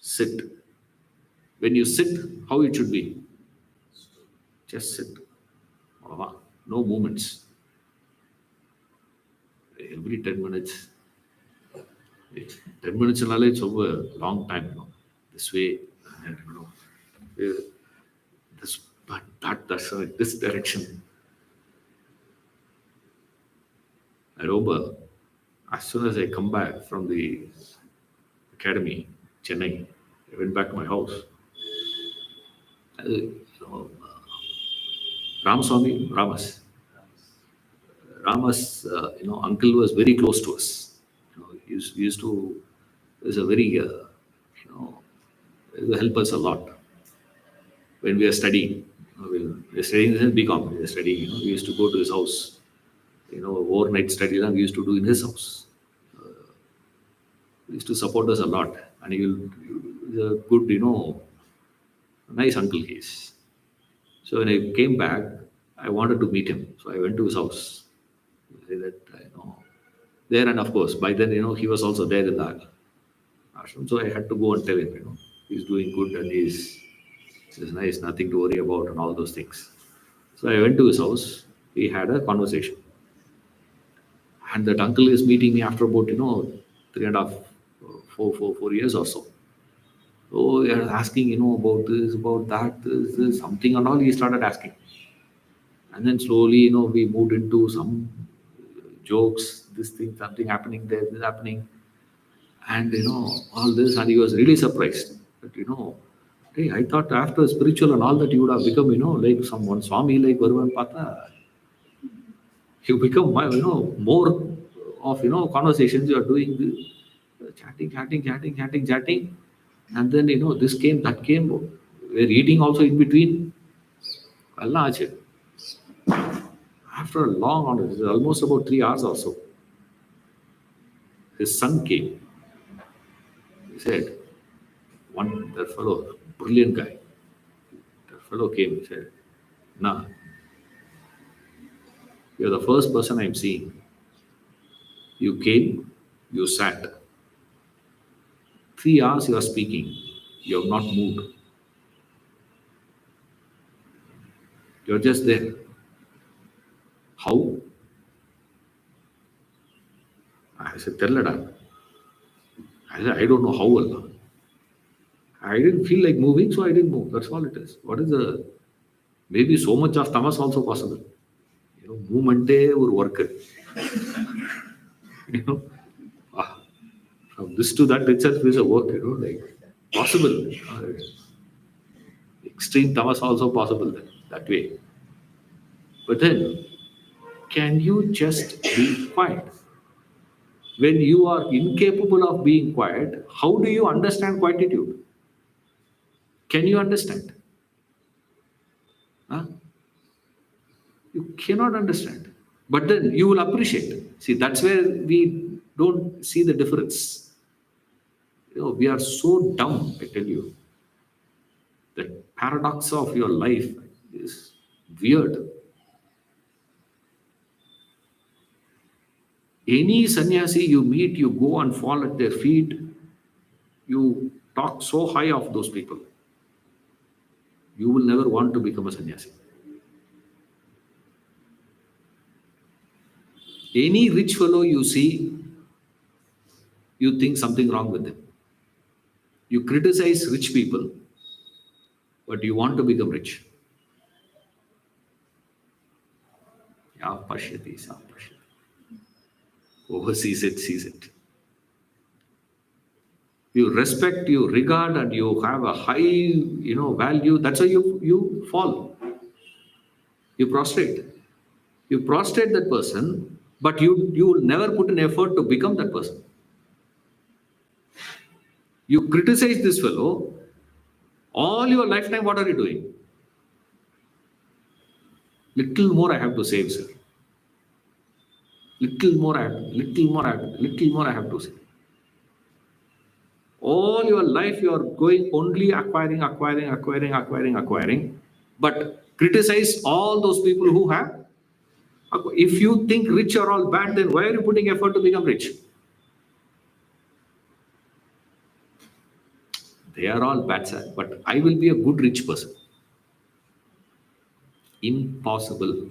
Sit. When you sit, how it should be? Just sit. No movements. Every 10 minutes. 10 minutes it's over a long time, this way, and that's this direction. I remember, as soon as I come back from the academy, Chennai, I went back to my house. Ramas, uncle was very close to us. He used to, is a very, help us a lot when we are studying. We were studying in BCom. We were studying. We used to go to his house. Overnight study we used to do in his house. He used to support us a lot, and he's a good, nice uncle he is. So when I came back, I wanted to meet him. So I went to his house. Say that, there, and of course, by then, he was also there in the ashram. So I had to go and tell him, he's doing good and he's nice, nothing to worry about, and all those things. So I went to his house. We had a conversation. And that uncle is meeting me after about, 3.5, 4 years or so. So he was asking, about this, about that, this, something and all. He started asking. And then slowly, we moved into some jokes, this thing, something happening there, this happening. And, all this. And he was really surprised. But, hey, I thought after spiritual and all that, you would have become, like someone, Swami, like Varuvan Pata. You become, more of, conversations. You are doing this, chatting. And then, this came, that came. We're eating also in between. Allah Ache. After a long, almost about 3 hours or so, his son came. He said, that fellow, brilliant guy. That fellow came. He said, "Nah, you're the first person I'm seeing. You came, you sat. 3 hours you are speaking. You have not moved. You're just there. How?" I said, "Tellada." I said, "I don't know how, Allah. I didn't feel like moving, so I didn't move. That's all it is. What is maybe so much of tamas also possible. Movement or work. From this to that itself is a work, like possible. Extreme tamas also possible that way. But then, can you just be quiet? When you are incapable of being quiet, how do you understand quietude? Can you understand? Huh? You cannot understand. But then you will appreciate. See, that's where we don't see the difference. We are so dumb, I tell you. The paradox of your life is weird. Any sannyasi you meet, you go and fall at their feet, you talk so high of those people. You will never want to become a sannyasi. Any rich fellow you see, you think something wrong with them. You criticize rich people, but you want to become rich. Ya pashyati, sa pashyati. Whoever sees it, sees it. You respect, you regard, and you have a high, value. That's why you fall. You prostrate. You prostrate that person, but you will never put an effort to become that person. You criticize this fellow, all your lifetime, what are you doing? Little more I have to save, sir. Little more I have to save. All your life you are going only acquiring, but criticize all those people who have. If you think rich are all bad, then why are you putting effort to become rich? They are all bad, sir, but I will be a good rich person. Impossible.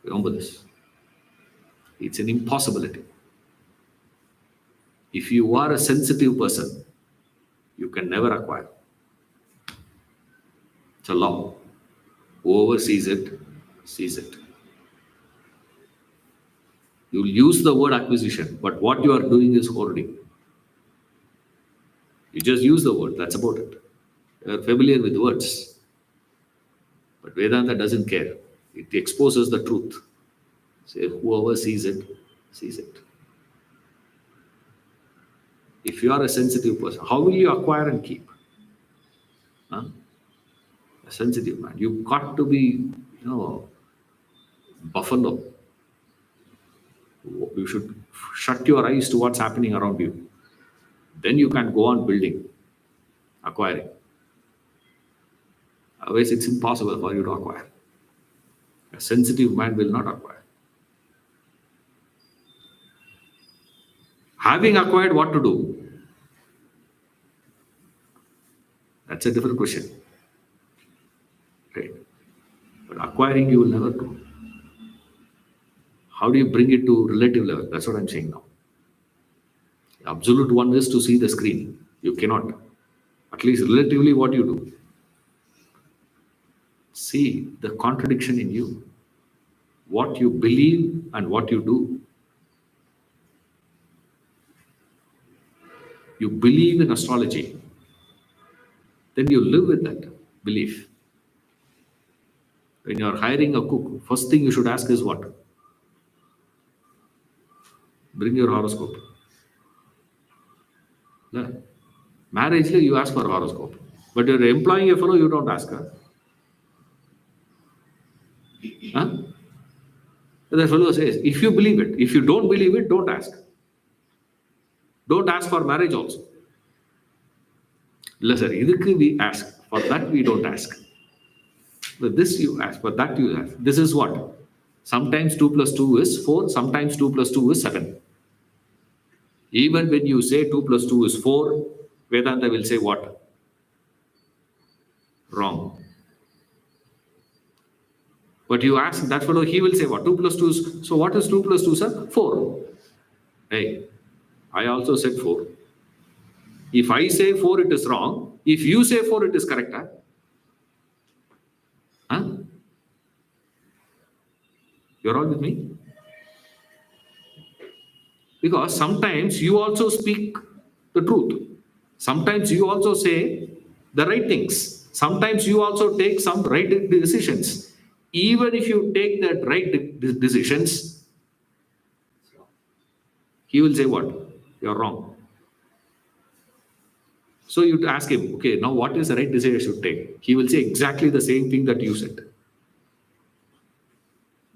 Remember this. It's an impossibility. If you are a sensitive person, you can never acquire. It's a law. Whoever sees it, sees it. You'll use the word acquisition, but what you are doing is hoarding. You just use the word, that's about it. You are familiar with words. But Vedanta doesn't care. It exposes the truth. Say, whoever sees it, sees it. If you are a sensitive person, how will you acquire and keep? Huh? A sensitive man. You've got to be, buffalo. You should shut your eyes to what's happening around you. Then you can go on building, acquiring. Otherwise, it's impossible for you to acquire. A sensitive man will not acquire. Having acquired, what to do? That's a different question. Right? But acquiring, you will never do. How do you bring it to relative level? That's what I'm saying now. The absolute one is to see the screen. You cannot. At least relatively, what you do? See the contradiction in you. What you believe and what you do. You believe in astrology. Then you live with that belief. When you are hiring a cook, first thing you should ask is what? Bring your horoscope. No. Marriage, you ask for horoscope. But you're employing a fellow, you don't ask her. Huh? The fellow says, if you believe it, if you don't believe it, don't ask. Don't ask for marriage also. Sir, we ask. For that we don't ask. But this you ask, for that you ask. This is what? Sometimes 2 plus 2 is 4, sometimes 2 plus 2 is 7. Even when you say 2 plus 2 is 4, Vedanta will say what? Wrong. But you ask that fellow, he will say what? 2 plus 2 is, so what is 2 plus 2, sir? 4. Hey, I also said 4. If I say 4, it is wrong. If you say 4, it is correct. Huh? You're all with me? Because sometimes you also speak the truth. Sometimes you also say the right things. Sometimes you also take some right decisions. Even if you take that right decisions, He will say what? You're wrong. So you ask him, okay, now what is the right decision I should take? He will say exactly the same thing that you said.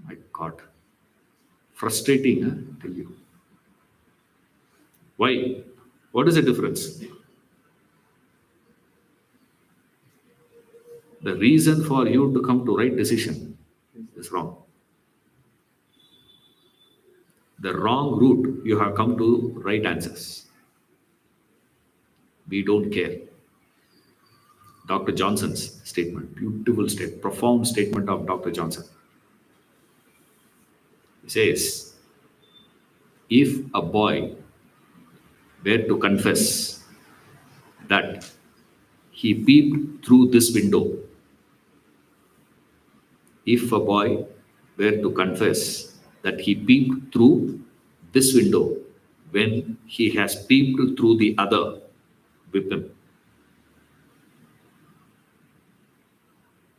My God. Frustrating, huh? I tell you. Why? What is the difference? The reason for you to come to right decision is wrong. The wrong route, you have come to right answers. We don't care. Dr. Johnson's statement, beautiful statement, profound statement of Dr. Johnson. He says, if a boy were to confess that he peeped through this window, if a boy were to confess that he peeped through this window when he has peeped through the other, whip him.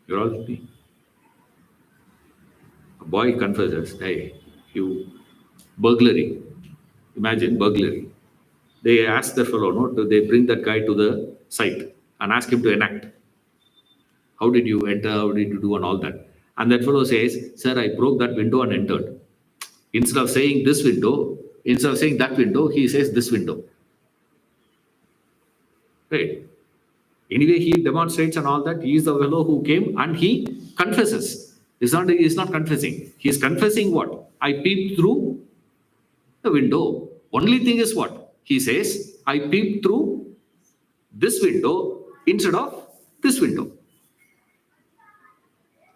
You're all with me? A boy confesses, hey, you burglary. Imagine burglary. They ask the fellow, no, they bring that guy to the site and ask him to enact. How did you enter? How did you do? And all that. And that fellow says, sir, I broke that window and entered. Instead of saying this window, instead of saying that window, he says this window. Right? Anyway, he demonstrates and all that. He is the fellow who came and he confesses. He's not confessing. He is confessing what? I peeped through the window. Only thing is what? He says, I peeped through this window instead of this window.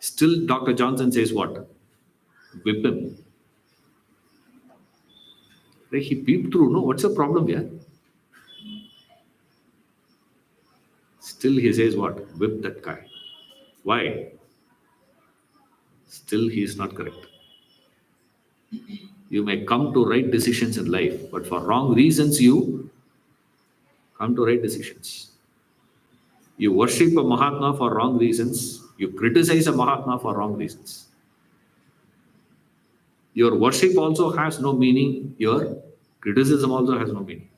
Still, Dr. Johnson says what? Whip him. Like he peeped through. No, what's the problem here? Still, he says what? Whip that guy. Why? Still, he is not correct. You may come to right decisions in life, but for wrong reasons, you come to right decisions. You worship a Mahatma for wrong reasons. You criticize a Mahatma for wrong reasons. Your worship also has no meaning. Your criticism also has no meaning.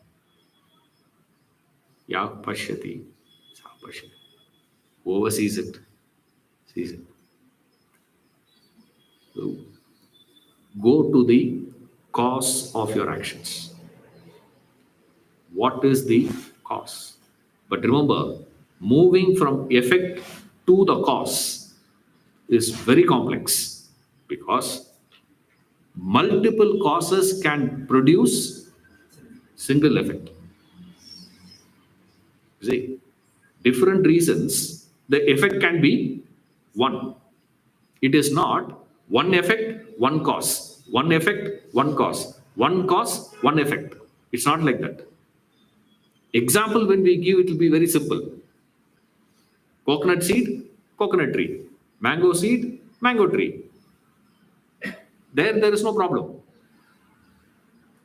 Ya pashyati, sa pashyati. Whoever sees it, sees it. So, go to the cause of your actions. What is the cause? But remember, moving from effect to the cause is very complex because multiple causes can produce single effect. You see, different reasons, the effect can be one. It is not one effect, one cause, one effect, one cause, one cause, one effect. It's not like that. Example when we give, it will be very simple. Coconut seed, coconut tree. Mango seed, mango tree. There is no problem.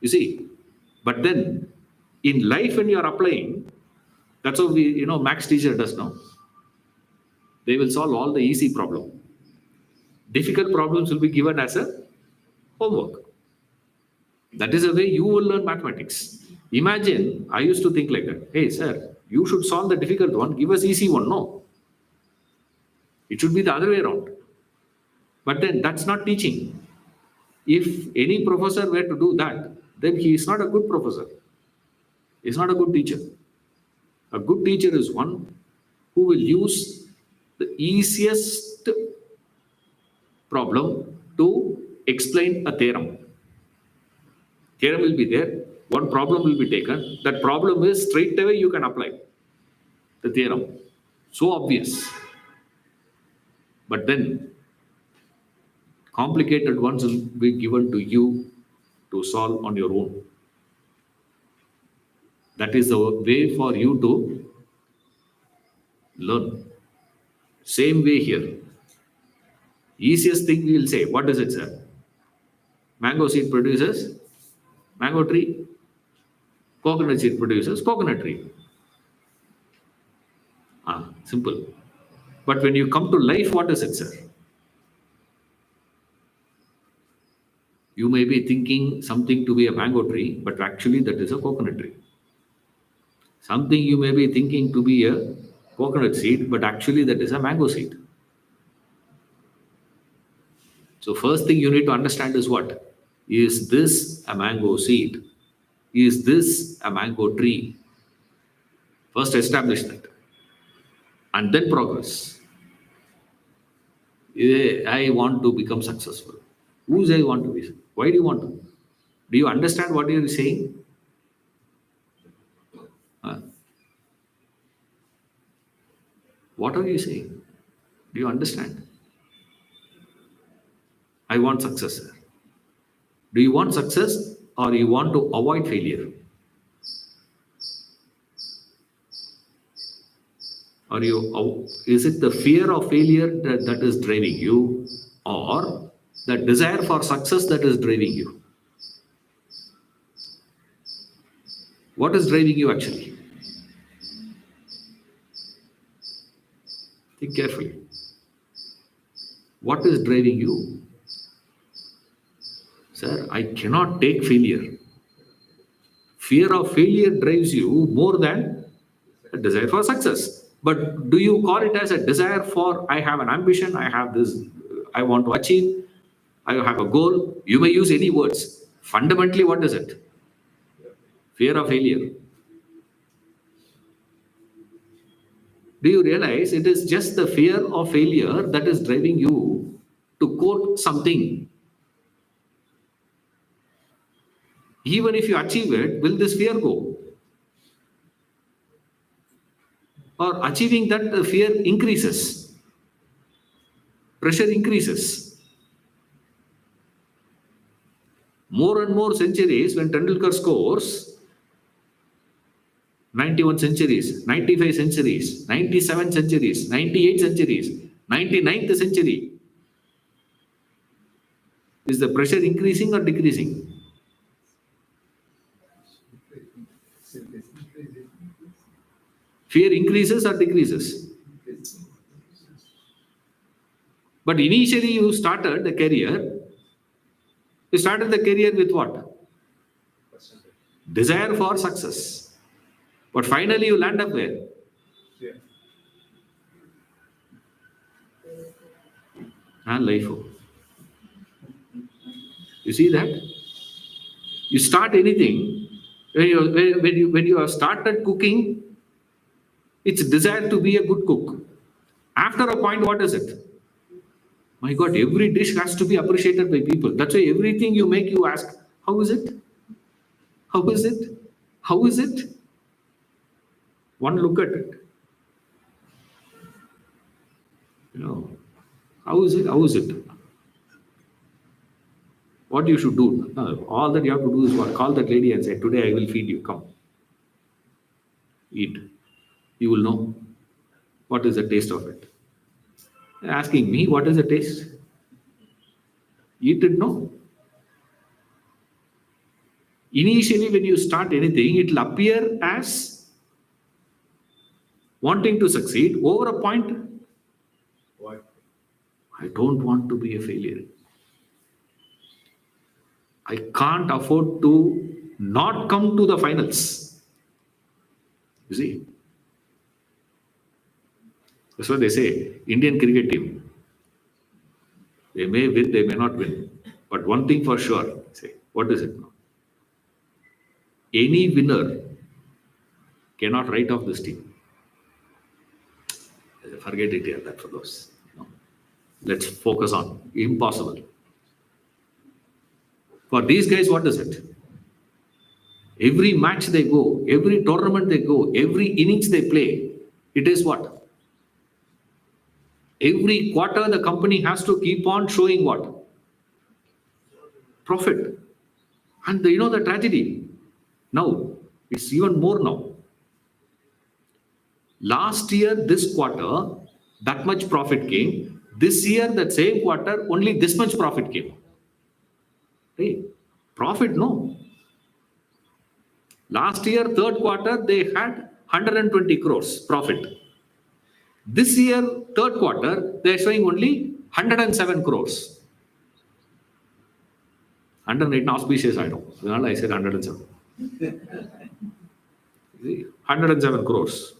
You see, but then in life when you are applying, that's how Max teacher does now. They will solve all the easy problem. Difficult problems will be given as a homework. That is the way you will learn mathematics. Imagine, I used to think like that. Hey, sir, you should solve the difficult one. Give us easy one. No. It should be the other way around. But then that's not teaching. If any professor were to do that, then he is not a good professor. He is not a good teacher. A good teacher is one who will use the easiest problem to explain a theorem. Theorem will be there, one problem will be taken. That problem is straight away you can apply the theorem. So obvious. But then complicated ones will be given to you to solve on your own. That is the way for you to learn. Same way here. Easiest thing we will say, what is it, sir? Mango seed produces mango tree. Coconut seed produces coconut tree. Simple. But when you come to life, what is it, sir? You may be thinking something to be a mango tree, but actually that is a coconut tree. Something you may be thinking to be a coconut seed, but actually that is a mango seed. So first thing you need to understand is what? Is this a mango seed? Is this a mango tree? First establish that and then progress. I want to become successful. Whose I want to be? Why do you want to? Do you understand what you are saying? Huh? What are you saying? Do you understand? I want success, sir. Do you want success or you want to avoid failure? Or is it the fear of failure that is driving you, or the desire for success that is driving you? What is driving you actually? Think carefully. What is driving you? Sir, I cannot take failure. Fear of failure drives you more than a desire for success. But do you call it as a desire for, I have an ambition, I have this, I want to achieve, I have a goal? You may use any words. Fundamentally, what is it? Fear of failure. Do you realize it is just the fear of failure that is driving you to quote something? Even if you achieve it, will this fear go? Or achieving that, the fear increases, pressure increases. More and more centuries, when Tendulkar scores 91 centuries, 95 centuries, 97 centuries, 98 centuries, 99th century, is the pressure increasing or decreasing? Fear increases or decreases? But initially you started the career with what? Desire for success. But finally you land up where? And life. You see that? You start anything, when you have started cooking, it's desire to be a good cook. After a point, what is it? My God, every dish has to be appreciated by people. That's why everything you make, you ask, how is it? How is it? How is it? One look at it. How is it? How is it? What you should do? All that you have to do is what? Call that lady and say, today I will feed you. Come. Eat. You will know what is the taste of it. Asking me what is the taste? Eat it, no. Initially, when you start anything, it will appear as wanting to succeed. Over a point, Why? I don't want to be a failure. I can't afford to not come to the finals. You see? That's what they say. Indian cricket team. They may win, they may not win. But one thing for sure, say, what is it now? Any winner cannot write off this team. Forget it here, that for those. Let's focus on. Impossible. For these guys, what is it? Every match they go, every tournament they go, every innings they play, it is what? Every quarter the company has to keep on showing what? Profit. And the tragedy. Now, it's even more now. Last year, this quarter, that much profit came. This year, that same quarter, only this much profit came. Hey, profit, no. Last year, third quarter, they had 120 crores profit. This year, third quarter, they are showing only 107 crores. 108 auspicious item. I said 107. 107 crores.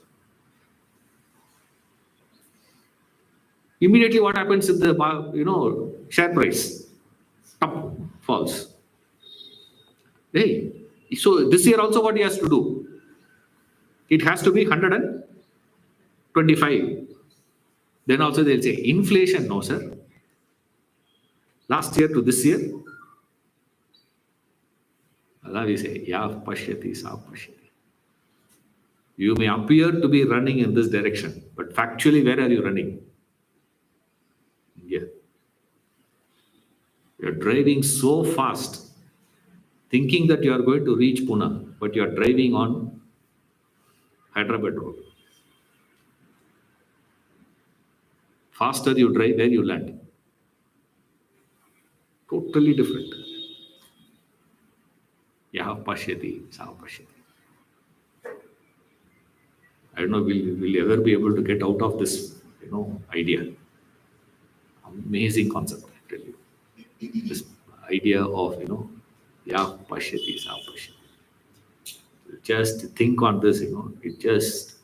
Immediately, what happens in the share price? Up, falls. Hey, so this year also, what he has to do? It has to be 125. Then also they'll say inflation, no sir. Last year to this year, Allah we say, Ya Pashyati, Sa Pashyati. You may appear to be running in this direction, but factually, where are you running? India. You're driving so fast, thinking that you are going to reach Pune, but you are driving on Hyderabad road. Faster you drive, where you land. Totally different. Yaha Pashyati, Sa Pashyati. I don't know, will you ever be able to get out of this, idea? Amazing concept, I tell you. This idea of, Yah Pashyati, Sa Pashyati. Just think on this, it just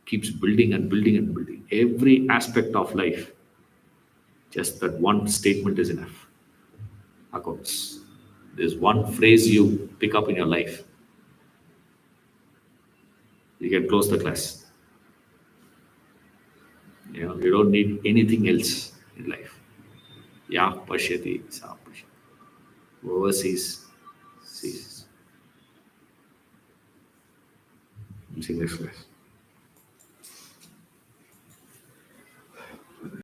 keeps building and building and building. Every aspect of life, just that one statement is enough. Accounts. There's one phrase you pick up in your life. You can close the class. You don't need anything else in life. Ya Pashyati, Sa Pashyati. Whoever sees. See next class.